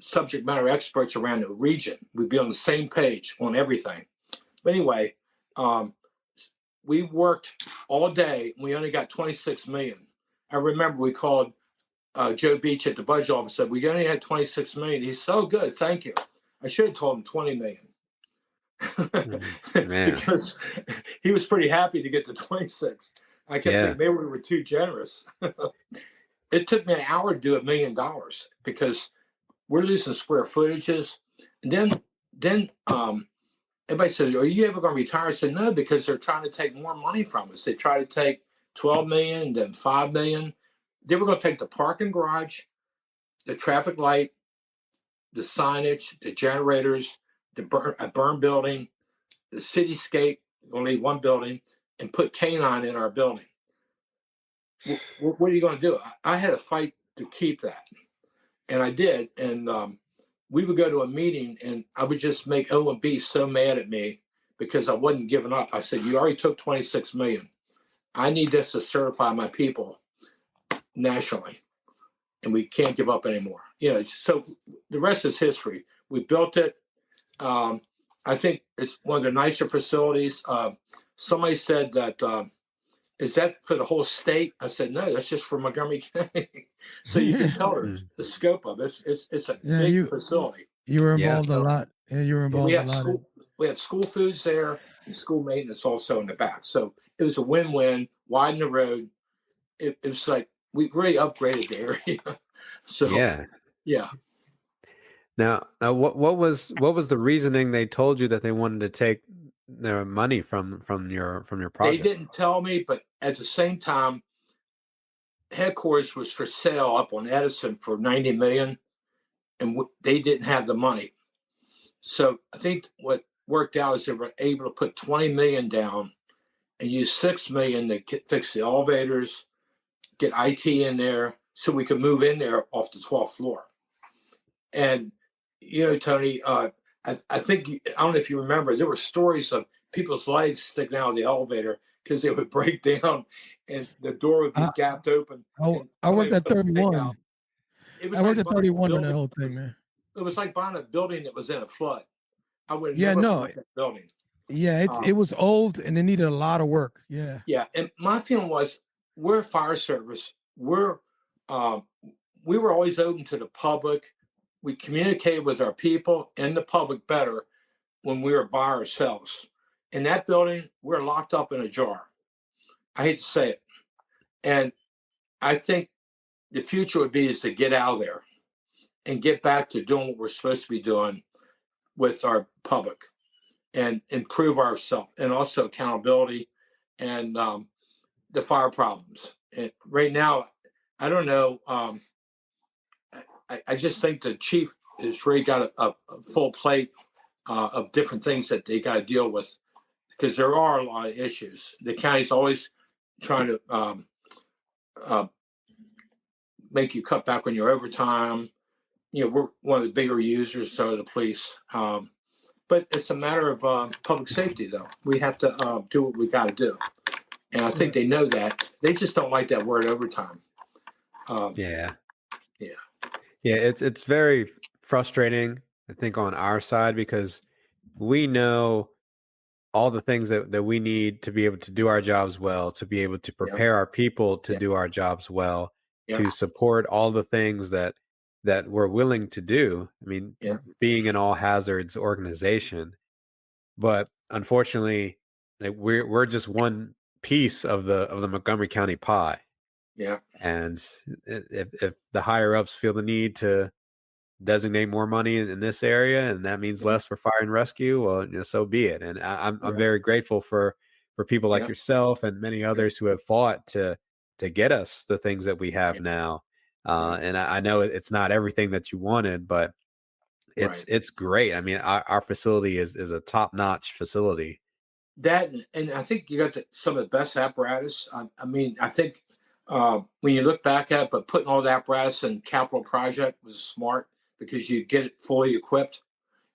subject matter experts around the region. We'd be on the same page on everything. But anyway, we worked all day. We only got $26 million. I remember we called Joe Beach at the budget office, said, "We only had $26 million. He's so good, thank you." I should have told him $20 million. Because he was pretty happy to get the 26. I kept thinking maybe we were too generous. It took me an hour to do $1 million because we're losing square footages. And then everybody said, "Are you ever going to retire?" I said, "No, because they're trying to take more money from us. They try to take $12 million and then $5 million. They were going to take the parking garage, the traffic light, the signage, the generators, a burn building, the cityscape, only one building, and put K9 in our building." What are you going to do? I had to fight to keep that. And I did. And we would go to a meeting, and I would just make O&B so mad at me because I wasn't giving up. I said, "You already took $26 million. I need this to certify my people nationally, and we can't give up anymore." So the rest is history. We built it. I think it's one of the nicer facilities. Somebody said that, "Is that for the whole state?" I said, "No, that's just for Montgomery County." So you can tell her the scope of it. It's a big facility. You were involved a lot. Yeah, you were involved a lot. We had school foods there and school maintenance also in the back. So it was a win-win, widen the road. It was like we really upgraded the area. So yeah. Now, what was the reasoning they told you that they wanted to take their money from your project? They didn't tell me, but at the same time, headquarters was for sale up on Edison for $90 million, and they didn't have the money. So I think what worked out is they were able to put $20 million down and use $6 million to fix the elevators, get IT in there, so we could move in there off the 12th floor. And Tony, I think I don't know if you remember, there were stories of people's legs sticking out of the elevator because they would break down and the door would be gapped open. I worked at 31. I worked at 31 in that whole thing, man. It was like buying a building that was in a flood. I would never bought that building. Yeah, it was old and it needed a lot of work. Yeah. Yeah, and my feeling was we're a fire service. We're uh, we were always open to the public. We communicated with our people and the public better when we were by ourselves. In that building, we're locked up in a jar. I hate to say it. And I think the future would be is to get out of there and get back to doing what we're supposed to be doing with our public and improve ourselves, and also accountability and the fire problems. And right now, I don't know. I just think the chief has really got a full plate of different things that they got to deal with, because there are a lot of issues. The county's always trying to make you cut back on your overtime. We're one of the bigger users of the police. But it's a matter of public safety, though. We have to do what we got to do. And I think they know that. They just don't like that word overtime. Yeah. Yeah. Yeah, it's very frustrating, I think, on our side, because we know all the things that we need to be able to do our jobs well, to be able to prepare our people to do our jobs well, to support all the things that we're willing to do. I mean, being an all hazards organization, but unfortunately, like, we're just one piece of the Montgomery County pie. Yeah. And if the higher ups feel the need to designate more money in this area, and that means less for fire and rescue, well, so be it. And I'm very grateful for people like yourself and many others who have fought to get us the things that we have now. And I know it's not everything that you wanted, but it's great. I mean, our facility is a top-notch facility. That, and I think you got some of the best apparatus. I mean, I think when you look back at it, but putting all the apparatus in capital project was smart, because you get it fully equipped,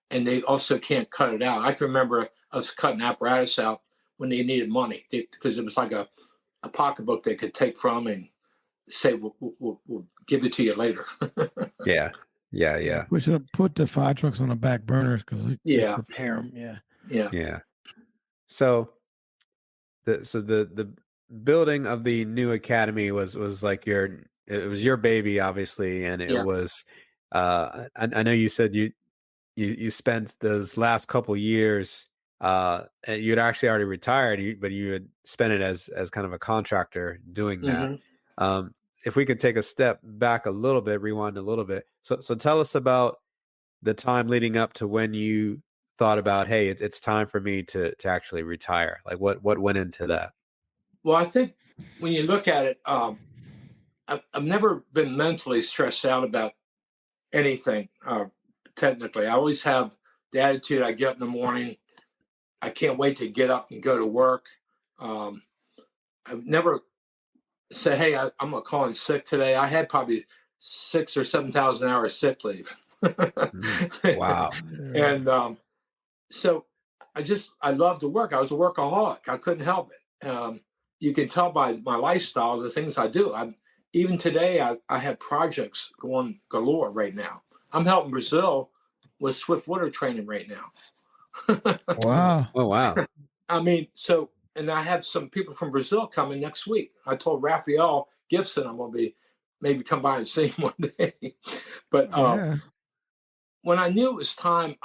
and they also can't cut it out. I can remember us cutting apparatus out when they needed money, because it was like a pocketbook they could take from and say, we'll give it to you later. Yeah. We should have put the fire trucks on the back burners, because prepare them. Yeah. So the building of the new academy was like it was your baby, obviously, and it was. I know you said you spent those last couple years. You'd actually already retired, but you had spent it as kind of a contractor doing that. If we could take a step back a little bit, rewind a little bit. So tell us about the time leading up to when you thought about, hey, it's time for me to actually retire. Like what went into that? Well, I think when you look at it, I've never been mentally stressed out about anything. Technically, I always have the attitude, I get up in the morning, I can't wait to get up and go to work. I've never said, hey, I'm going to call in sick today. I had probably 6,000 or 7,000 hours sick leave. Wow. And so I love to work. I was a workaholic. I couldn't help it. You can tell by my lifestyle, the things I do. Even today, I have projects going galore right now. I'm helping Brazil with swift water training right now. Wow. Oh, wow. I mean, and I have some people from Brazil coming next week. I told Raphael Gibson I'm going to maybe come by and see him one day. But when I knew it was time,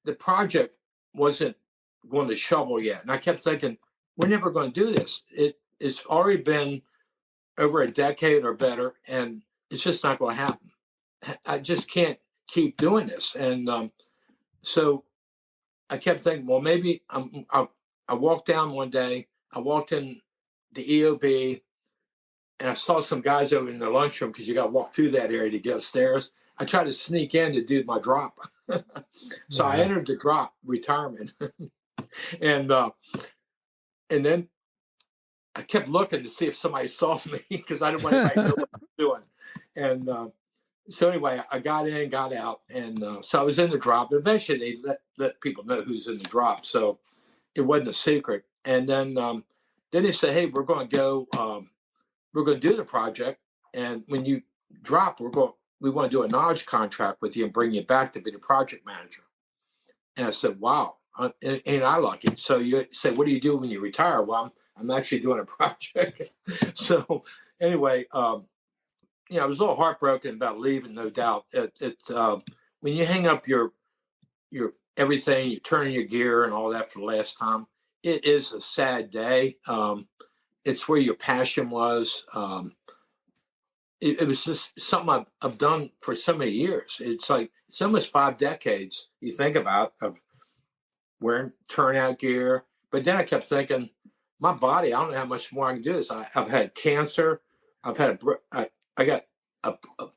the project wasn't going to shovel yet. And I kept thinking, we're never going to do this. It's already been over a decade or better, and it's just not going to happen. I just can't keep doing this. And so I kept thinking, well, maybe I walked down one day, I walked in the EOB, and I saw some guys over in the lunchroom, because you got to walk through that area to get upstairs. I tried to sneak in to do my drop. So I entered the drop, retirement. And then I kept looking to see if somebody saw me, because I didn't want anybody to know what I was doing. And so anyway, I got in, got out, and so I was in the drop. Eventually, they let people know who's in the drop, so it wasn't a secret. And then they said, "Hey, we're going to do the project, and when you drop, we want to do a knowledge contract with you and bring you back to be the project manager." And I said, "Wow, ain't I lucky?" So you say, "What do you do when you retire?" Well, I'm actually doing a project. So anyway, I was a little heartbroken about leaving, no doubt. When you hang up your everything, you turn your gear and all that for the last time, it is a sad day. It's where your passion was. It was just something I've done for so many years. It's almost 5 decades you think about of wearing turnout gear. But then I kept thinking, my body, I don't know how much more I can do this. I've had cancer. I got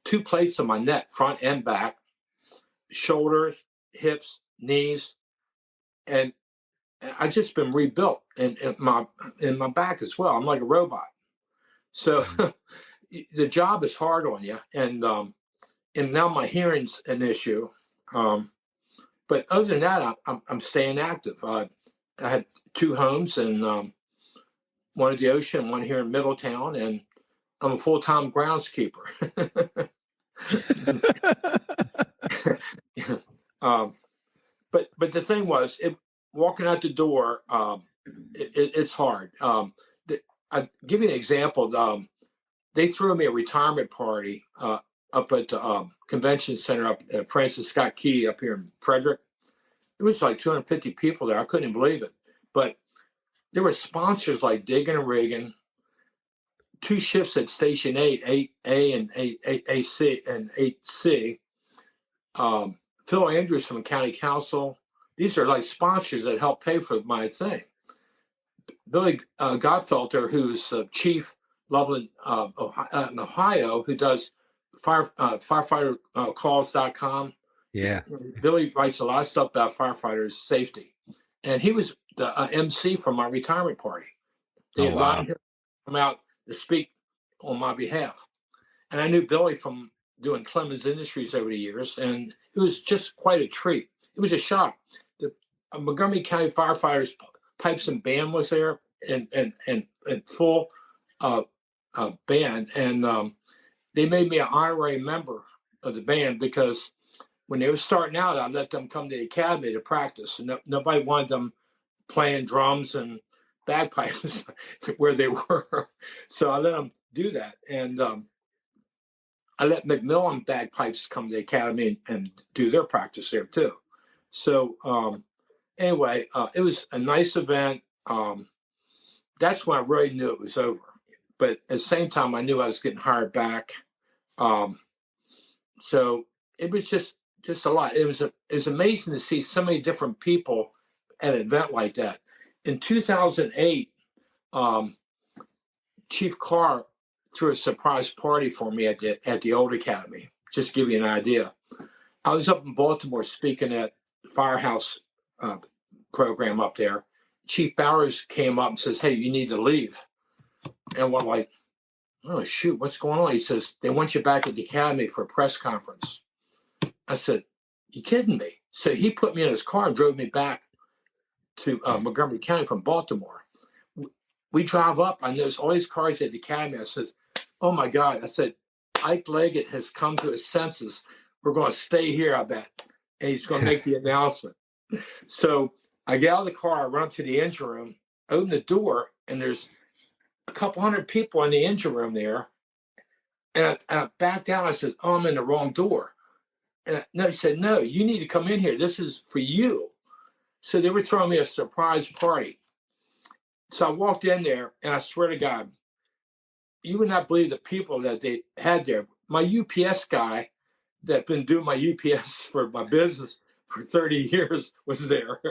2 plates on my neck, front and back, shoulders, hips, knees, and I just been rebuilt in my back as well. I'm like a robot. So the job is hard on you, and now my hearing's an issue. But other than that, I'm staying active. I had 2 homes, and one at the ocean, one here in Middletown, and I'm a full-time groundskeeper. But the thing was, walking out the door, it's hard. I'll give you an example. They threw me a retirement party up at the convention center up at Francis Scott Key up here in Frederick. It was like 250 people there. I couldn't even believe it. But there were sponsors like Diggin' and Riggin', 2 shifts at Station 8, 8A and 8AC and 8C. Phil Andrews from County Council. These are like sponsors that help pay for my thing. Billy Godfelter, who's chief Loveland in Ohio, who does firefightercalls.com. Yeah. Billy writes a lot of stuff about firefighters' safety. And he was the MC for my retirement party. They invited him to come out to speak on my behalf. And I knew Billy from doing Clemens Industries over the years, and it was just quite a treat. It was a shock. The Montgomery County firefighters pipes and band was there, and full band, and they made me an honorary member of the band because when they were starting out, I let them come to the academy to practice. Nobody wanted them playing drums and bagpipes where they were, so I let them do that, and I let McMillan bagpipes come to the academy and do their practice there too. So anyway, it was a nice event. That's when I really knew it was over. But at the same time, I knew I was getting hired back. So it was just a lot. It was amazing to see so many different people at an event like that. In 2008, Chief Carr threw a surprise party for me at the old academy. Just to give you an idea. I was up in Baltimore speaking at the Firehouse program up there. Chief Bowers came up and says, "Hey, you need to leave." And we're like, "Oh, shoot, what's going on?" He says, "They want you back at the academy for a press conference." I said, "You kidding me?" So he put me in his car and drove me back to Montgomery County from Baltimore. We drive up. I noticed all these cars at the academy. I said, "Oh, my God." I said, "Ike Leggett has come to his senses. We're going to stay here, I bet." And he's going to make the announcement. So I get out of the car, I run up to the engine room, open the door, and there's a couple hundred people in the engine room there. And I backed down. I said, "Oh, I'm in the wrong door." And he said, "No, you need to come in here. This is for you." So they were throwing me a surprise party. So I walked in there, and I swear to God, you would not believe the people that they had there. My UPS guy that been doing my UPS for my business for 30 years was there.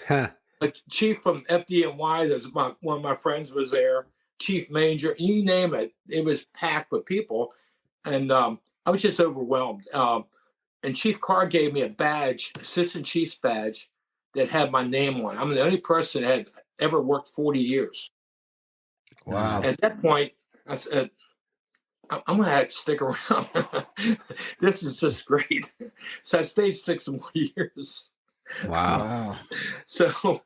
Like Chief from FDNY, one of my friends was there. Chief Major, you name it. It was packed with people. And I was just overwhelmed. And Chief Carr gave me a badge, Assistant Chief's badge, that had my name on it. I'm the only person that had ever worked 40 years. Wow. At that point, I said, "I'm going to have to stick around. This is just great." So I stayed 6 more years. Wow. So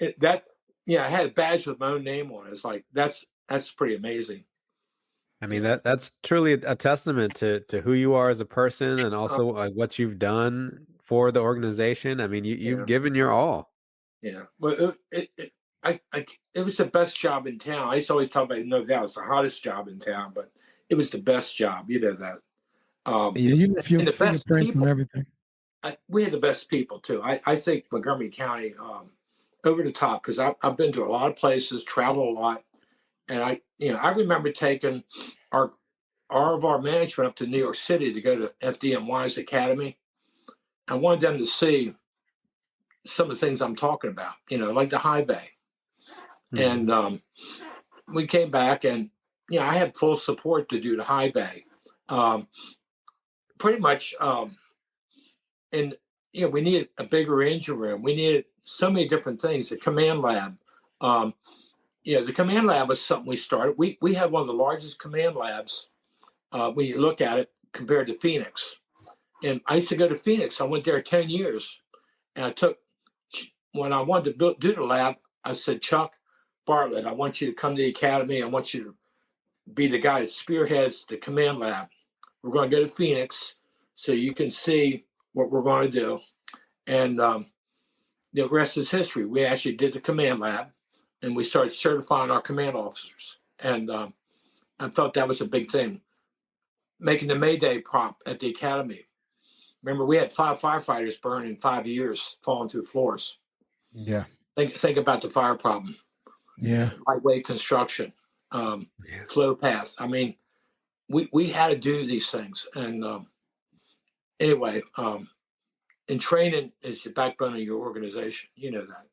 I had a badge with my own name on it. It's like, that's pretty amazing. I mean, that's truly a testament to who you are as a person, and also like what you've done for the organization. I mean, you've given your all. Yeah. Well, it was the best job in town. I used to always tell everybody, no doubt, it's the hottest job in town, but it was the best job. You know that. Yeah, you left your and the best fingerprints on people. everything. We had the best people too. I think Montgomery County over the top, because I've been to a lot of places, traveled a lot, and I remember taking all of our management up to New York City to go to FDNY's academy. I wanted them to see some of the things I'm talking about, like the high bay. Mm-hmm. And we came back, and I had full support to do the high bay. Pretty much, and we needed a bigger engine room. We needed so many different things. The command lab, the command lab was something we started. We had one of the largest command labs when you look at it compared to Phoenix. And I used to go to Phoenix. I went there 10 years, and when I wanted to do the lab, I said, Chuck Bartlett, I want you to come to the academy. I want you to be the guy that spearheads the command lab. We're going to go to Phoenix so you can see what we're going to do. And the rest is history. We actually did the command lab, and we started certifying our command officers. And I thought that was a big thing. Making the Mayday prop at the academy. Remember, we had 5 firefighters burn in 5 years, falling through floors. Yeah. Think about the fire problem. Yeah. Lightweight construction, flow paths. I mean, we had to do these things. And anyway, and training is the backbone of your organization. You know that.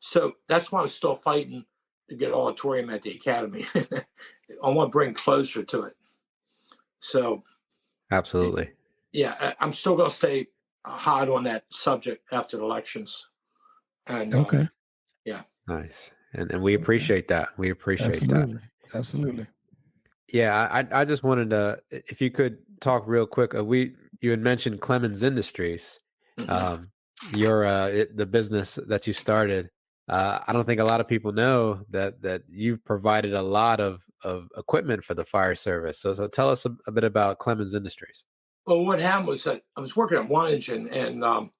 So that's why I'm still fighting to get auditorium at the academy. I want to bring closure to it. So, Absolutely. Yeah, I'm still going to stay hot on that subject after the elections. And Okay. yeah. Nice. And we appreciate that. We appreciate that. Absolutely. Yeah, I just wanted to, if you could talk real quick. You had mentioned Clemens Industries, the business that you started. I don't think a lot of people know that you've provided a lot of equipment for the fire service. So tell us a bit about Clemens Industries. Well, what happened was that I was working on one engine, and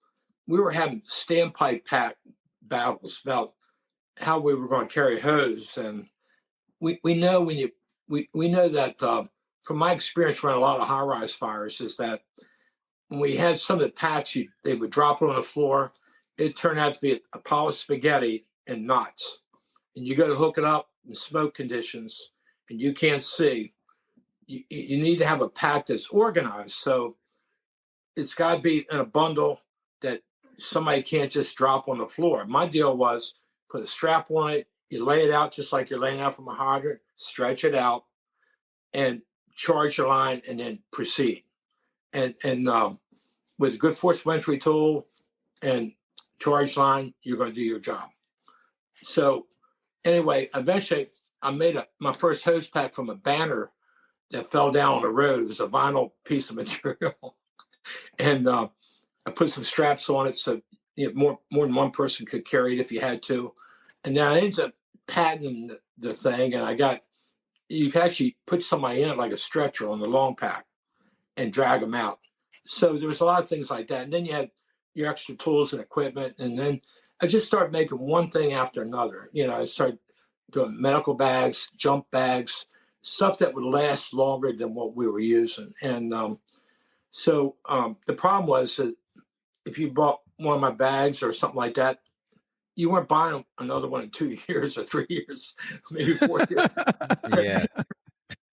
we were having standpipe pack battles about how we were going to carry hose. And we know we know that from my experience running a lot of high-rise fires is that when we had some of the packs, they would drop it on the floor. It turned out to be a pile of spaghetti and knots. And you go to hook it up in smoke conditions, and you can't see. You need to have a pack that's organized. So it's got to be in a bundle that somebody can't just drop on the floor. My deal was put a strap on it. You lay it out just like you're laying out from a hydrant, stretch it out, and charge your line, and then proceed. And with a good force entry tool and charge line, you're going to do your job. So anyway, eventually I made my first hose pack from a banner that fell down on the road. It was a vinyl piece of material. And I put some straps on it so more than one person could carry it if you had to. And then I ended up patenting the thing, and you can actually put somebody in it like a stretcher on the long pack and drag them out. So there was a lot of things like that. And then you had your extra tools and equipment. And then I just started making one thing after another. I started doing medical bags, jump bags, stuff that would last longer than what we were using. And so the problem was that if you bought one of my bags or something like that, you weren't buying another one in 2 years or 3 years, maybe 4 years. Yeah.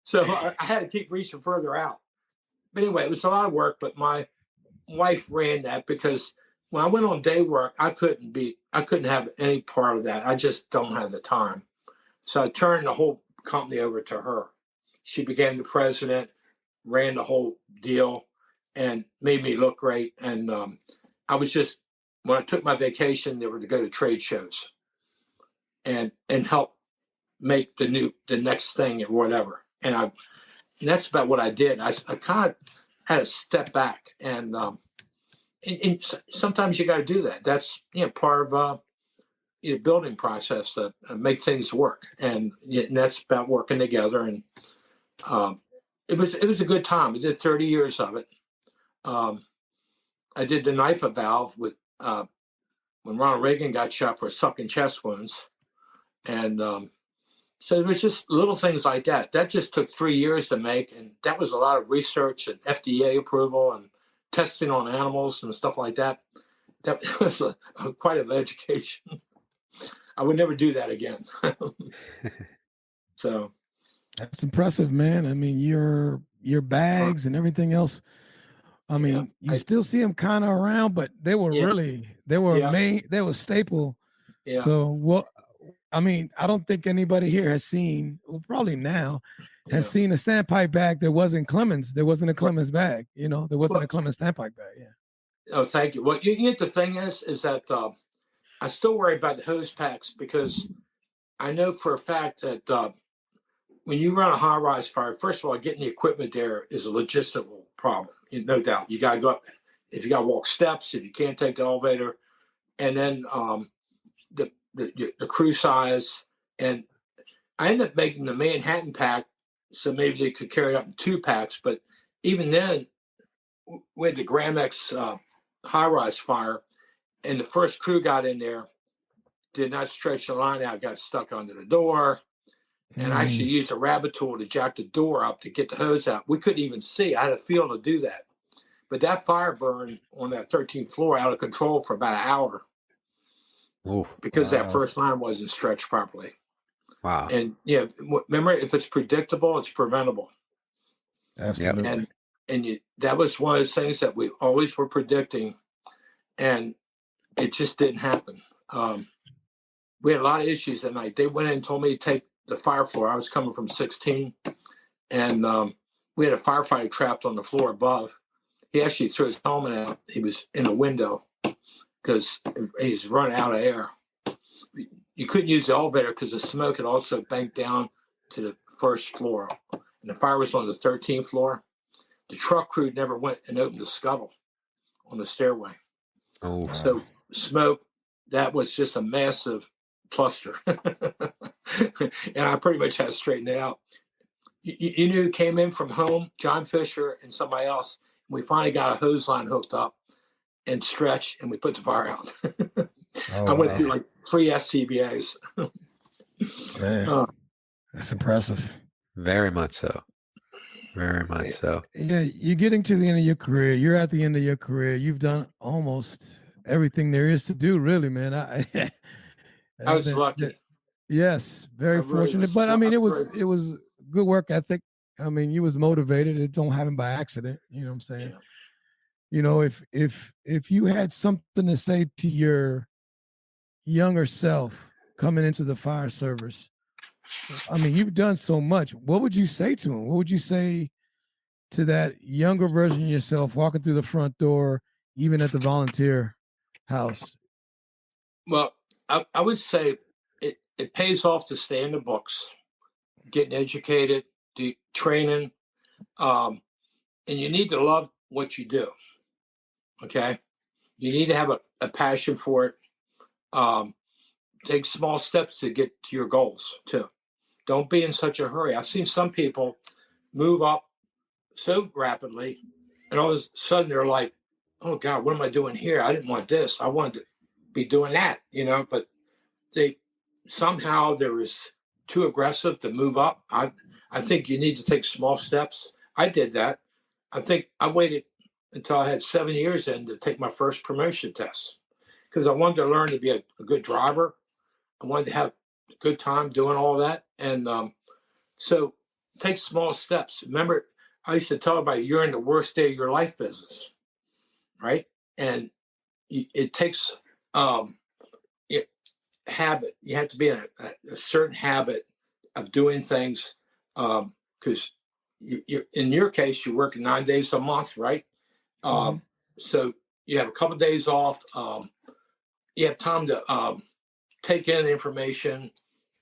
So I had to keep reaching further out. But anyway, it was a lot of work, but my wife ran that because when I went on day work, I couldn't have any part of that. I just don't have the time. So I turned the whole company over to her. She became the president, ran the whole deal, and made me look great. And I was just, when I took my vacation, they were to go to trade shows and help make the next thing or whatever. And that's about what I did. I kind of had to step back, and sometimes you got to do that. That's part of building process to make things work, and that's about working together. And it was a good time. I did 30 years of it. I did the NIFA valve with when Ronald Reagan got shot for sucking chest wounds, and So it was just little things like that. That just took 3 years to make, and that was a lot of research and FDA approval and testing on animals and stuff like that. That was quite an education. I would never do that again. So that's impressive, man. I mean, your bags and everything else. I mean, you still see them kind of around, but they were they were staple. Yeah. So what? I mean, I don't think anybody here has seen, well, probably now, has seen a standpipe bag that wasn't Clemens. There wasn't a Clemens bag, you know, there wasn't a Clemens standpipe bag. Yeah. Oh, thank you. Well, you get the thing is that I still worry about the hose packs because I know for a fact that when you run a high-rise fire, first of all, getting the equipment there is a logistical problem, no doubt. You got to go up, if you got to walk steps, if you can't take the elevator, and then the crew size. And I ended up making the Manhattan pack, so maybe they could carry up in 2 packs. But even then, we had the Gramex high-rise fire, and the first crew got in there, did not stretch the line out, got stuck under the door. And I actually used a rabbit tool to jack the door up to get the hose out. We couldn't even see. I had a feel to do that. But that fire burned on that 13th floor out of control for about an hour. Ooh, because that first line wasn't stretched properly. Wow. And remember, if it's predictable, it's preventable. Absolutely. And that was one of those things that we always were predicting, and it just didn't happen. We had a lot of issues that night. They went in and told me to take the fire floor. I was coming from 16, and we had a firefighter trapped on the floor above. He actually threw his helmet out. He was in the window because he's running out of air. You couldn't use the elevator because the smoke had also banked down to the first floor. And the fire was on the 13th floor. The truck crew never went and opened the scuttle on the stairway. Oh, so smoke, that was just a massive cluster. And I pretty much had to straighten it out. You knew who came in from home, John Fisher and somebody else. We finally got a hose line hooked up and stretched, and we put the fire out. I went through like 3 SCBAs. That's impressive. Very much so. Very much so. Yeah, you're getting to the end of your career. You're at the end of your career. You've done almost everything there is to do, really, man. I was lucky. Yes, very fortunate. But I mean, it was good work ethic. I mean, you was motivated. It don't happen by accident. You know what I'm saying? Yeah. You know, if you had something to say to your younger self coming into the fire service, I mean, you've done so much. What would you say to him? What would you say to that younger version of yourself walking through the front door, even at the volunteer house? Well, I would say it pays off to stay in the books, getting educated, training, and you need to love what you do. Okay, you need to have a passion for it. Take small steps to get to your goals too. Don't be in such a hurry. I've seen some people move up so rapidly, and all of a sudden they're like, "Oh God, what am I doing here? I didn't want this. I wanted to be doing that," But they somehow they was too aggressive to move up. I think you need to take small steps. I did that. I think I waited until I had 7 years in to take my first promotion test because I wanted to learn to be a good driver. I wanted to have a good time doing all that. And so take small steps. Remember, I used to tell everybody, you're in the worst day of your life business, right? And it takes habit. You have to be in a certain habit of doing things because in your case, you're working 9 days a month, right? So you have a couple of days off. You have time to take in information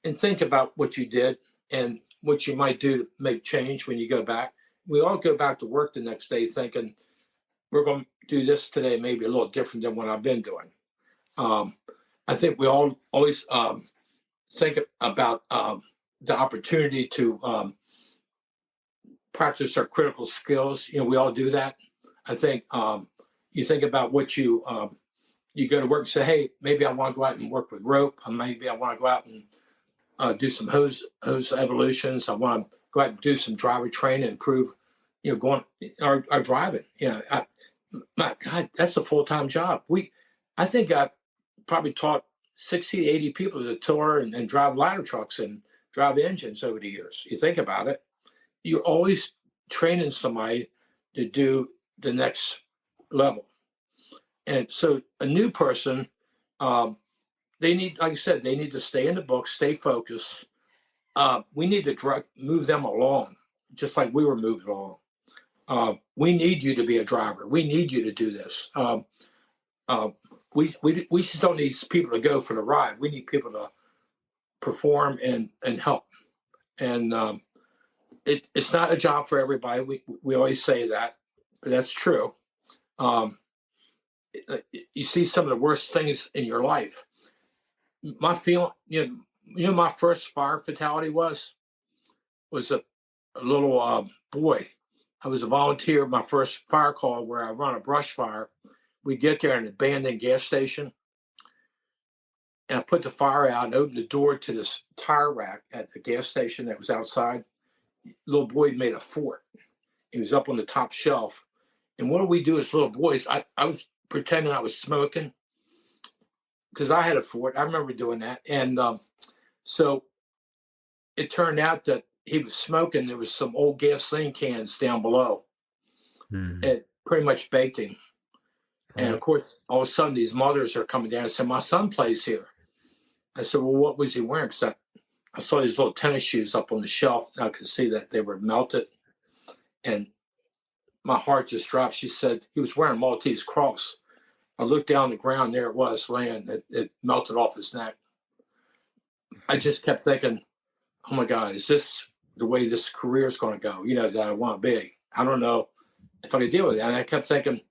and think about what you did and what you might do to make change when you go back. We all go back to work the next day thinking we're going to do this today, maybe a little different than what I've been doing. I think we all always think about the opportunity to practice our critical skills. We all do that. I think you think about what you go to work and say, hey, maybe I want to go out and work with rope. Or maybe I want to go out and do some hose evolutions. I want to go out and do some driver training, improve, going our driving. My God, that's a full-time job. I think I probably taught 60 to 80 people to tour and drive ladder trucks and drive engines over the years. You think about it, you're always training somebody to do the next level. And so a new person, they need, like I said, they need to stay in the book, stay focused. We need to move them along, just like we were moved along. We need you to be a driver. We need you to do this. We just don't need people to go for the ride. We need people to perform and help. And it's not a job for everybody. We always say that, but that's true. You see some of the worst things in your life. My feeling, my first fire fatality was a little boy. I was a volunteer. My first fire call where I run a brush fire. We get there in an abandoned gas station, and I put the fire out and opened the door to this tire rack at the gas station that was outside. Little boy made a fort. He was up on the top shelf. And what do we do as little boys? I was pretending I was smoking because I had a fort. I remember doing that. And so it turned out that he was smoking. There was some old gasoline cans down below. It pretty much baked him. And of course, all of a sudden, these mothers are coming down and said, "My son plays here." I said, "Well, what was he wearing?" Because I saw these little tennis shoes up on the shelf. I could see that they were melted. And my heart just dropped. She said, "He was wearing a Maltese cross." I looked down the ground. There it was laying. It melted off his neck. I just kept thinking, oh, my God, is this the way this career is going to go, that I want to be? I don't know if I can deal with it. And I kept thinking,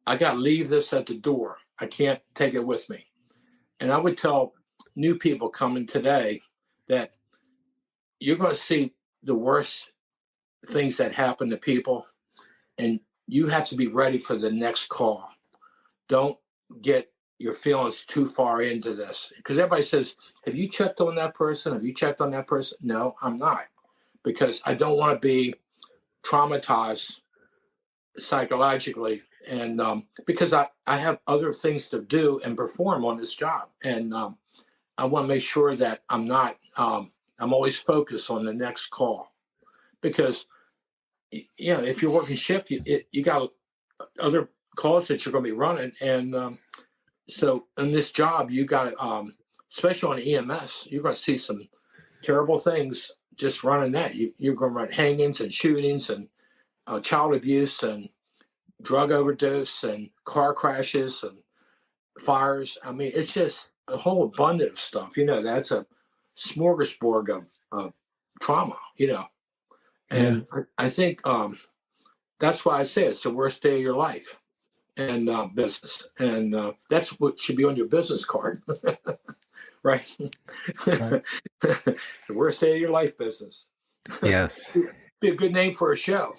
I got to leave this at the door. I can't take it with me. And I would tell new people coming today that you're going to see the worst things that happen to people, and you have to be ready for the next call. Don't get your feelings too far into this, because everybody says, have you checked on that person? Have you checked on that person? No, I'm not, because I don't want to be traumatized psychologically. And because I have other things to do and perform on this job. And I want to make sure that I'm not, I'm always focused on the next call, because, if you're working shift, you got other calls that you're going to be running. And so in this job, you got to, especially on EMS, you're going to see some terrible things just running that. You're going to run hangings and shootings and child abuse and drug overdose and car crashes and fires. I mean, it's just a whole abundance of stuff. That's a smorgasbord of trauma, And I think that's why I say it's the worst day of your life in business. And that's what should be on your business card, right? The worst day of your life business. Yes. Be a good name for a show.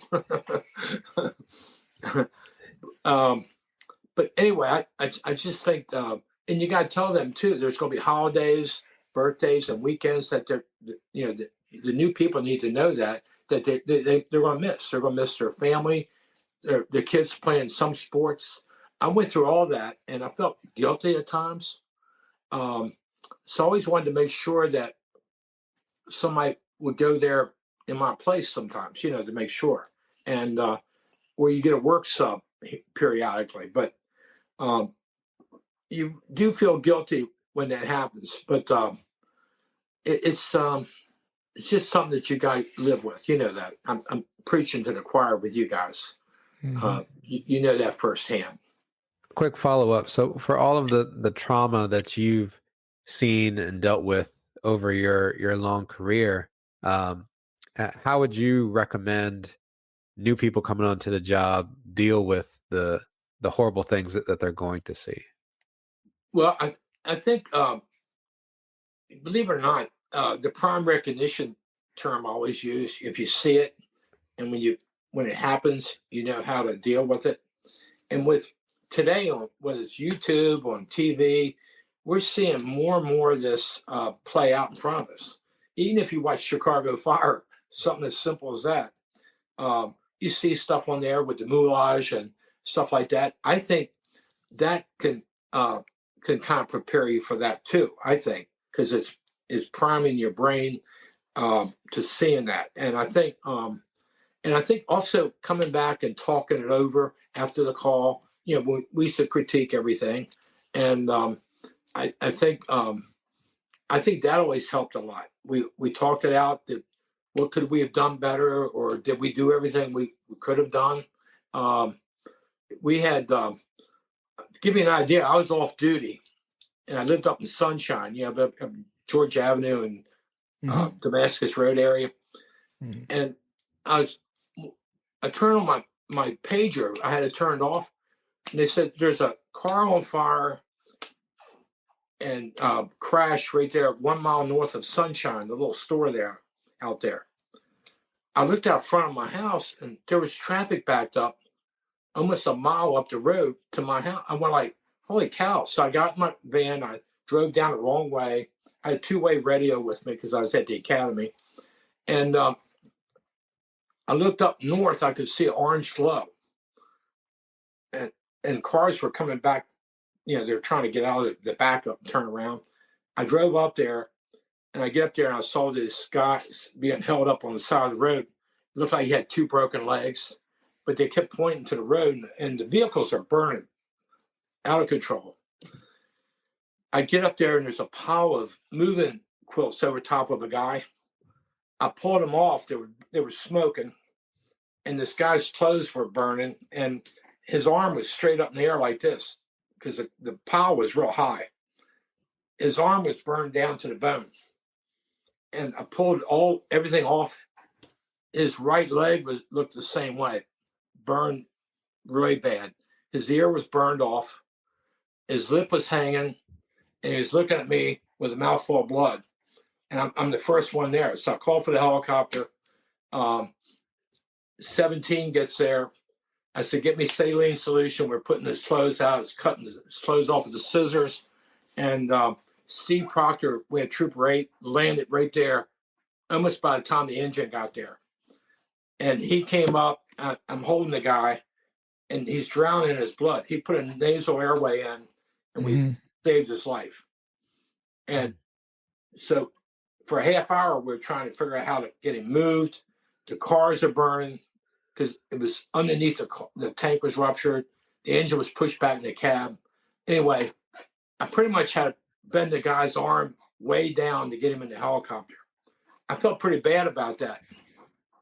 But anyway, I just think, and you got to tell them too, there's going to be holidays, birthdays, and weekends that the new people need to know that they're going to miss. They're going to miss their family, their kids playing some sports. I went through all that, and I felt guilty at times. So I always wanted to make sure that somebody would go there in my place sometimes, to make sure. And where you get a work sub periodically. But you do feel guilty when that happens. But it's just something that you got to live with. That I'm preaching to the choir with you guys. Mm-hmm. You know that firsthand. Quick follow-up. So for all of the trauma that you've seen and dealt with over your long career, how would you recommend new people coming onto the job deal with the horrible things that they're going to see? Well, I think, believe it or not, the prime recognition term I always use, if you see it, and when it happens, you know how to deal with it. And with today, whether it's YouTube, on TV, we're seeing more and more of this play out in front of us. even if you watch Chicago Fire, something as simple as that, you see stuff on there with the moulage and stuff like that. I think that can kind of prepare you for that too. I think because it's priming your brain to seeing that, and I think also coming back and talking it over after the call. You know, we used to critique everything, and I think that always helped a lot. We talked it out. That what could we have done better, or did we do everything we could have done? We had, give you an idea, I was off duty and I lived up in Sunshine, up George Avenue and Damascus Road area. Mm-hmm. And I turned on my pager. I had it turned off, and they said there's a car on fire and crash right there 1 mile north of Sunshine, the little store there out there. I looked out front of my house and there was traffic backed up almost a mile up the road to my house. I went like, holy cow. So I got in my van. I drove down the wrong way. I had two-way radio with me because I was at the academy. And I looked up north. I could see an orange glow. And cars were coming back. They're trying to get out of the backup and turn around. I drove up there, and I get up there, and I saw this guy being held up on the side of the road. It looked like he had two broken legs, but they kept pointing to the road, and the vehicles are burning out of control. I get up there, and there's a pile of moving quilts over top of a guy. I pulled them off. They were smoking, and this guy's clothes were burning, and his arm was straight up in the air like this because the pile was real high. His arm was burned down to the bone. And I pulled everything off. His right leg looked the same way, burned really bad. His ear was burned off. His lip was hanging, and he was looking at me with a mouthful of blood. And I'm the first one there. So I called for the helicopter. 17 gets there. I said, get me saline solution. We're putting his clothes out. It's cutting his clothes off with the scissors. And Steve Proctor, we had Trooper 8, landed right there almost by the time the engine got there. And he came up. I'm holding the guy, and he's drowning in his blood. He put a nasal airway in, and we saved his life. And so for a half hour, we're trying to figure out how to get him moved. The cars are burning because it was underneath the tank was ruptured. The engine was pushed back in the cab. Anyway, I pretty much had to bend the guy's arm way down to get him in the helicopter. I felt pretty bad about that.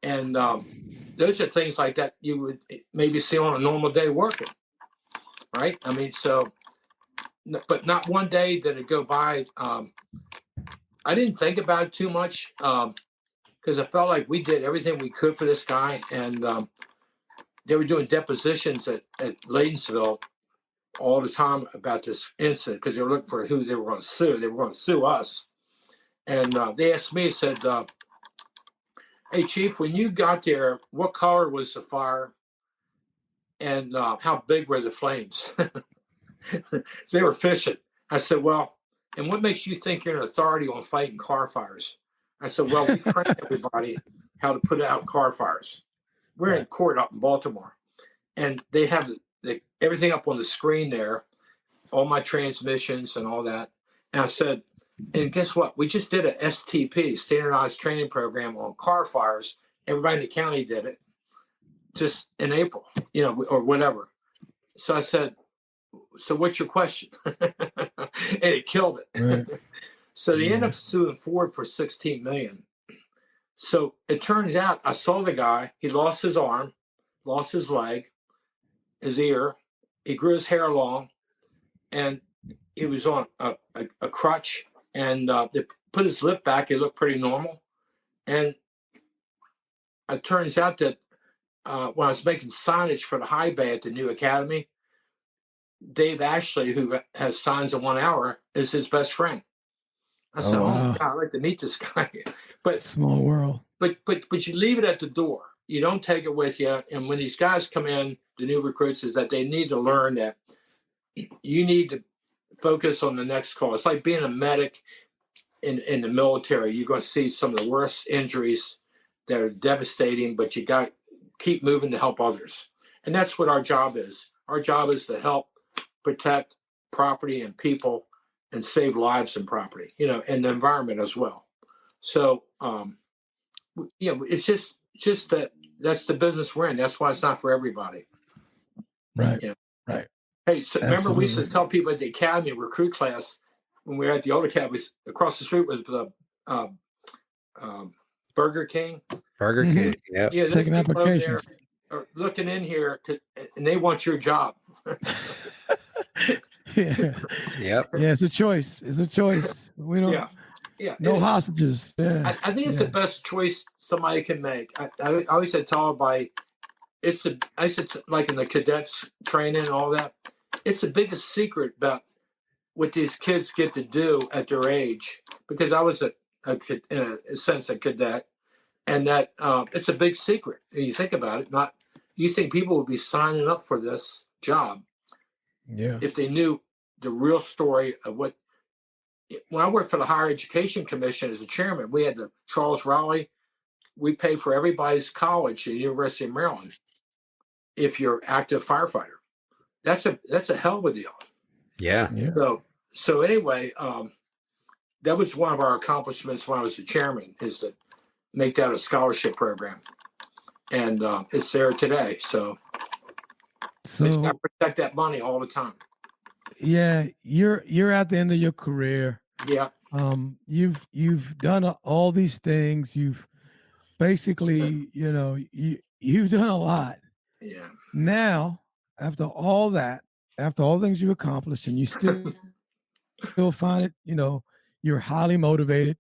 And those are things like that you would maybe see on a normal day working, right? I mean, so, but not one day did it go by. I didn't think about it too much because I felt like we did everything we could for this guy. And they were doing depositions at Ladensville all the time about this incident because they were looking for who they were going to sue. They were going to sue us. And they asked me, said, hey, Chief, when you got there, what color was the fire and how big were the flames? They were fishing. I said, well, and what makes you think you're an authority on fighting car fires? I said, well, we train everybody how to put out car fires. We're in court up in Baltimore, and they have everything up on the screen there, all my transmissions and all that. And I said, and guess what? We just did a STP, standardized training program on car fires. Everybody in the county did it just in April, or whatever. So I said, so what's your question? And it killed it. Right. So they ended up suing Ford for $16 million. So it turns out I saw the guy. He lost his arm, lost his leg, his ear. He grew his hair long, and he was on a crutch. And they put his lip back. He looked pretty normal. And it turns out that when I was making signage for the high bay at the new academy, Dave Ashley, who has Signs in 1 Hour, is his best friend. I said, wow. Oh, God, I'd like to meet this guy. But small world. But you leave it at the door. You don't take it with you. And when these guys come in, the new recruits, is that they need to learn that you need to focus on the next call. It's like being a medic. in the military, you're going to see some of the worst injuries that are devastating, but you got to keep moving to help others. And that's what our job is. Our job is to help protect property and people and save lives and property, and the environment as well. So, it's just that's the business we're in. That's why it's not for everybody. Right. Yeah. Right. Hey, so remember we used to Absolutely. tell people at the academy recruit class when we were at the old academy, across the street was the Burger King. Burger Mhm. King. Yep. Yeah, there's Taking people over there applications. are looking in here and they want your job. Yeah. Yep. Yeah, it's a choice. It's a choice. We don't. Yeah, yeah. No it is. hostages. Yeah. I think it's Yeah. the best choice somebody can make. I always said tell everybody, I said like in the cadets training and all that, it's the biggest secret about what these kids get to do at their age. Because I was in a sense a cadet, and that it's a big secret. And you think about it, you think people would be signing up for this job Yeah. if they knew the real story of what. When I worked for the Higher Education Commission as a chairman, we had the Charles Raleigh. We pay for everybody's college at the University of Maryland if you're active firefighter. That's a hell of a deal. Yeah. Yeah. So anyway, that was one of our accomplishments when I was the chairman, is to make that a scholarship program, and it's there today. So it's got So to protect that money all the time. yeah, you're at the end of your career. Yeah, You've done all these things. You've basically, you've done a lot. yeah. Now, after all that, after all the things you accomplished, and you still find it, you're highly motivated.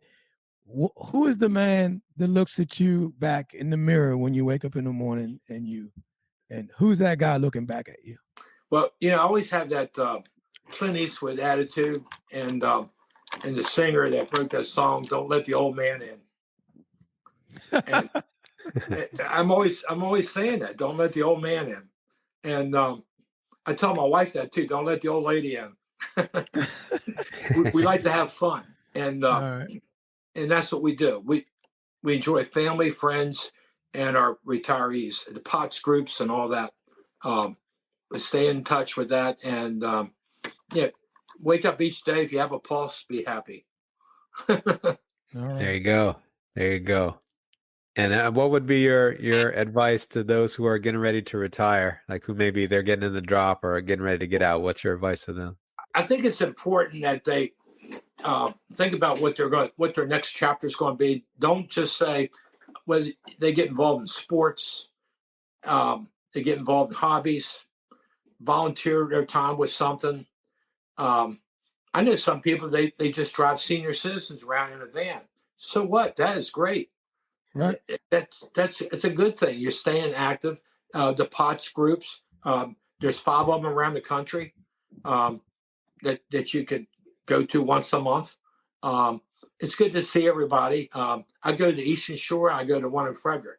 Who is the man that looks at you back in the mirror when you wake up in the morning, and who's that guy looking back at you? Well, I always have that Clint Eastwood attitude, and the singer that wrote that song, "Don't Let the Old Man In." And I'm always saying that, "Don't let the old man in," and I tell my wife that too. Don't let the old lady in. we like to have fun, and All right. and that's what we do. We enjoy family, friends, and our retirees, the POTS groups, and all that. We stay in touch with that, and wake up each day. If you have a pulse, be happy. All There right. you go. There you go. And what would be your advice to those who are getting ready to retire, like who maybe they're getting in the drop or getting ready to get out? What's your advice to them? I think it's important that they think about what their next chapter is going to be. Don't just say whether they get involved in sports, they get involved in hobbies, volunteer their time with something. I know some people they just drive senior citizens around in a van. So what? That is great. Right. It's a good thing. You're staying active. The POTS groups, there's 5 of them around the country that you could go to once a month. It's good to see everybody. I go to the Eastern Shore. I go to one in Frederick.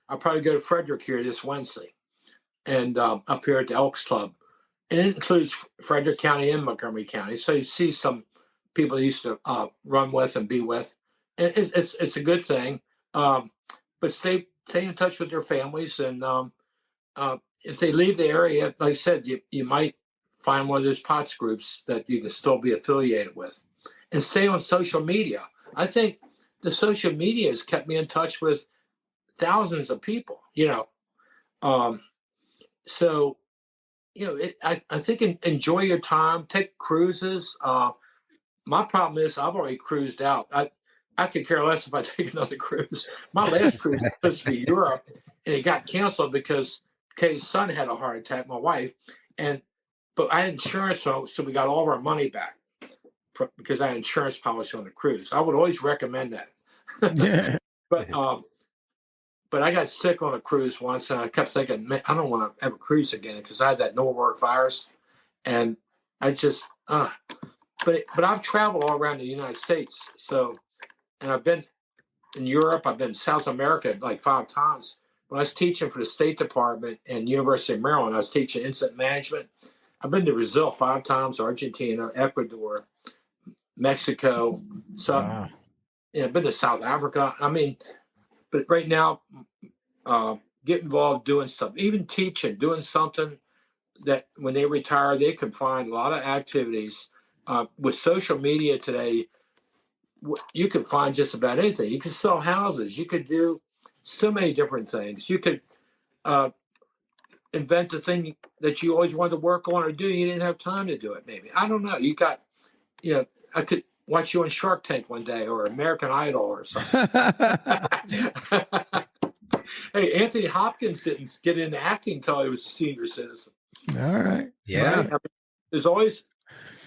I'll probably go to Frederick here this Wednesday, and up here at the Elks Club. And it includes Frederick County and Montgomery County. So you see some people I used to run with and be with. And it's a good thing. But stay in touch with their families. And if they leave the area, like I said, you might find one of those POTS groups that you can still be affiliated with. And stay on social media. I think the social media has kept me in touch with thousands of people, so I think enjoy your time, take cruises. My problem is I've already cruised out. I could care less if I take another cruise. My last cruise was supposed to be Europe, and it got canceled because Kay's son had a heart attack, my wife, but I had insurance, so we got all of our money back because I had insurance policy on the cruise. I would always recommend that. Yeah. But I got sick on a cruise once, and I kept thinking, man, I don't want to ever cruise again because I had that Norwalk virus, and I just, but I've traveled all around the United States, and I've been in Europe, I've been in South America like 5 times. When I was teaching for the State Department and University of Maryland, I was teaching incident management. I've been to Brazil 5 times, Argentina, Ecuador, Mexico. So, Wow. been to South Africa. I mean, but right now, get involved doing stuff, even teaching, doing something that when they retire, they can find a lot of activities. With social media today, you can find just about anything. You can sell houses. You could do so many different things. You could invent a thing that you always wanted to work on or do. You didn't have time to do it, maybe. I don't know. I could watch you on Shark Tank one day or American Idol or something. Hey, Anthony Hopkins didn't get into acting until he was a senior citizen. All right. Yeah. Right? I mean, there's always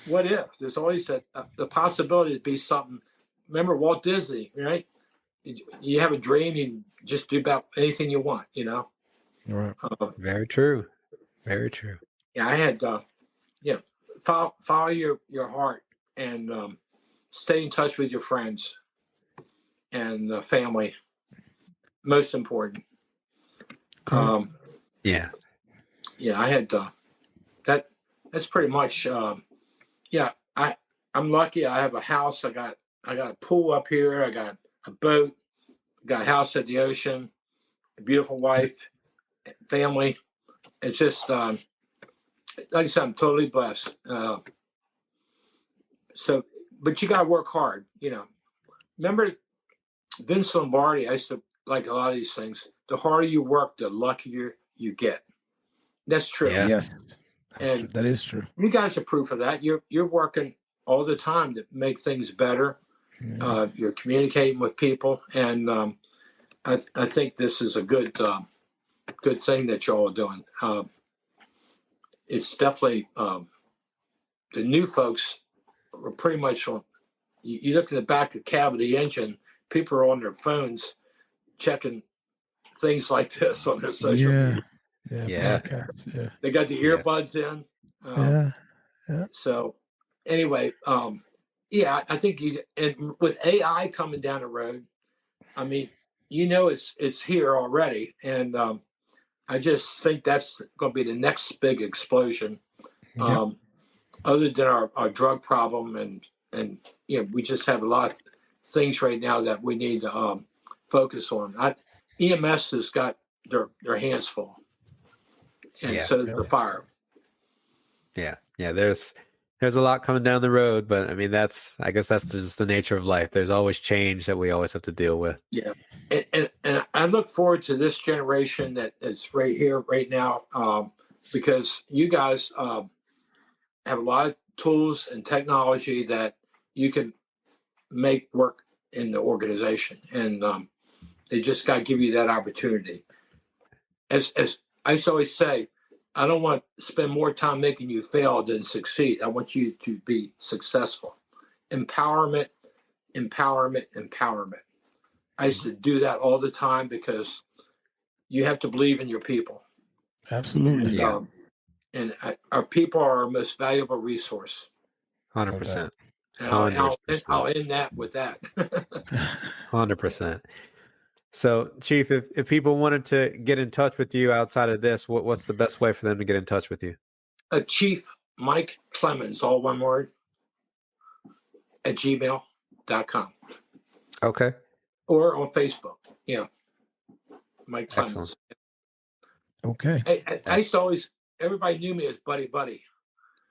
what if. There's always the possibility to be something. Remember Walt Disney, right? You have a dream, you just do about anything you want, Right. Very true. Very true. Yeah, I had, follow your heart and stay in touch with your friends and family. Most important. Yeah. Yeah, I had that. That's pretty much. I'm lucky. I have a house. I got a pool up here. I got a boat. Got a house at the ocean. A beautiful wife, family. It's just like I said, I'm totally blessed. But you got to work hard. Remember Vince Lombardi? I used to like a lot of these things. The harder you work, the luckier you get. That's true. Yeah. Yes. And that is true. you guys are proof of that. You're working all the time to make things better. Yeah. You're communicating with people, and I think this is a good thing that y'all are doing. It's definitely the new folks are pretty much on. You look in the back of the cab of the engine. People are on their phones checking things like this on their social media. Yeah. Podcasts, yeah. They got the earbuds in. Yeah. So anyway, I think and with AI coming down the road, I mean, it's here already, and I just think that's going to be the next big explosion. Yep. Other than our drug problem, and we just have a lot of things right now that we need to focus on. EMS has got their hands full, and so does the fire. Yeah. There's a lot coming down the road, but I mean I guess that's just the nature of life. There's always change that we always have to deal with. Yeah, and I look forward to this generation that is right here, right now, because you guys have a lot of tools and technology that you can make work in the organization, and they just got to give you that opportunity. As I used to always say, I don't want to spend more time making you fail than succeed. I want you to be successful. Empowerment. I used to do that all the time because you have to believe in your people. Absolutely. Yeah. And our people are our most valuable resource. 100%. And I'll end that with that. 100%. So, Chief, if people wanted to get in touch with you outside of this, what's the best way for them to get in touch with you? Chief Mike Clemens, all one word, at gmail.com. Okay. Or on Facebook. Mike Clemens. Excellent. Okay. I used to always, everybody knew me as Buddy Buddy.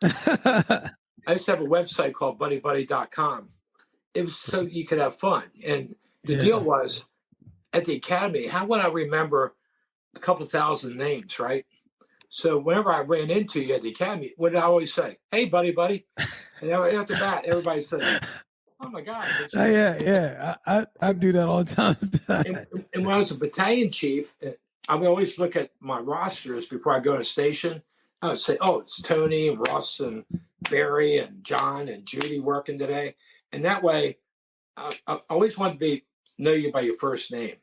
I used to have a website called buddybuddy.com. It was so you could have fun. And the deal was, at the academy, how would I remember a couple thousand names, right? So whenever I ran into you at the academy, what did I always say? Hey, buddy. And after that, everybody said, oh my God. I do that all the time. And when I was a battalion chief, I would always look at my rosters before I go to station. I would say, oh, it's Tony and Russ and Barry and John and Judy working today. And that way, I always want to know you by your first name.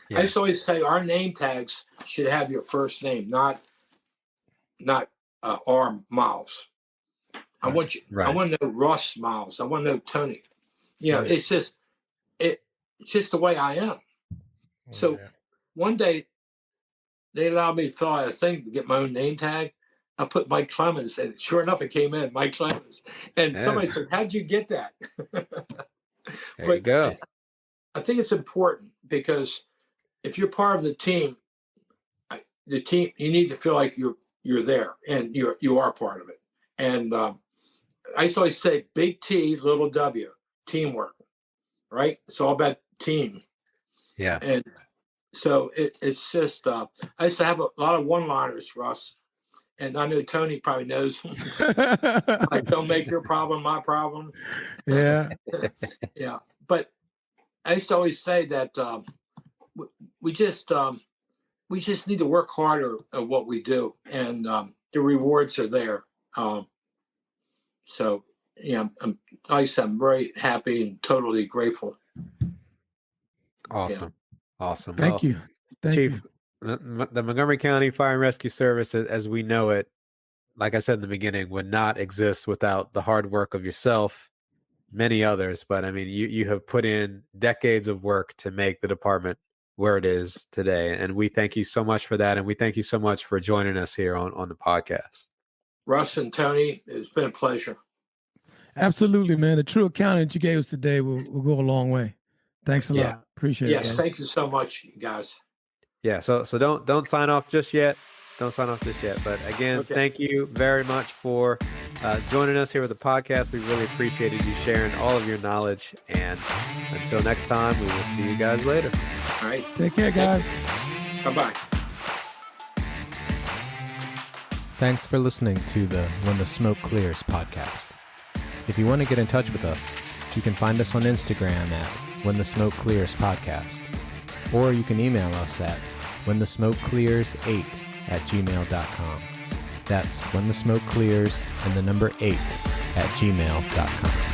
Yeah. I used to always say our name tags should have your first name, not R. Miles. I want you. Right. I want to know Russ Miles. I want to know Tony. It's just the way I am. So one day they allowed me to fill out a thing to get my own name tag. I put Mike Clemens, and sure enough, it came in, Mike Clemens. And Yeah. somebody said, how'd you get that? There you go. I think it's important because if you're part of the team, you need to feel like you're there and you are part of it. And I used to always say, big T, little W, teamwork, right? It's all about team. Yeah. And so it's just, I used to have a lot of one-liners, Russ. And I know Tony probably knows, like, don't make your problem my problem. Yeah. Yeah. But I used to always say that we just need to work harder at what we do, and the rewards are there. So, yeah, I'm very happy and totally grateful. Awesome. Yeah. Awesome. Thank you. Chief, the Montgomery County Fire and Rescue Service, as we know it, like I said in the beginning, would not exist without the hard work of yourself, many others. But I mean, you have put in decades of work to make the department where it is today. And we thank you so much for that. And we thank you so much for joining us here on the podcast. Russ and Tony, it's been a pleasure. Absolutely, man. The true accounting that you gave us today will go a long way. Thanks a lot. Appreciate it. Yes, thank you so much, guys. Yeah, so don't sign off just yet. Don't sign off just yet. But again, Thank you very much for joining us here with the podcast. We really appreciated you sharing all of your knowledge. And until next time, we will see you guys later. All right. Take care, guys. Bye-bye. Thanks for listening to the When the Smoke Clears podcast. If you want to get in touch with us, you can find us on Instagram at When the Smoke Clears podcast. Or you can email us at whenthesmokeclears8@gmail.com. That's whenthesmokeclears and the number 8 @gmail.com.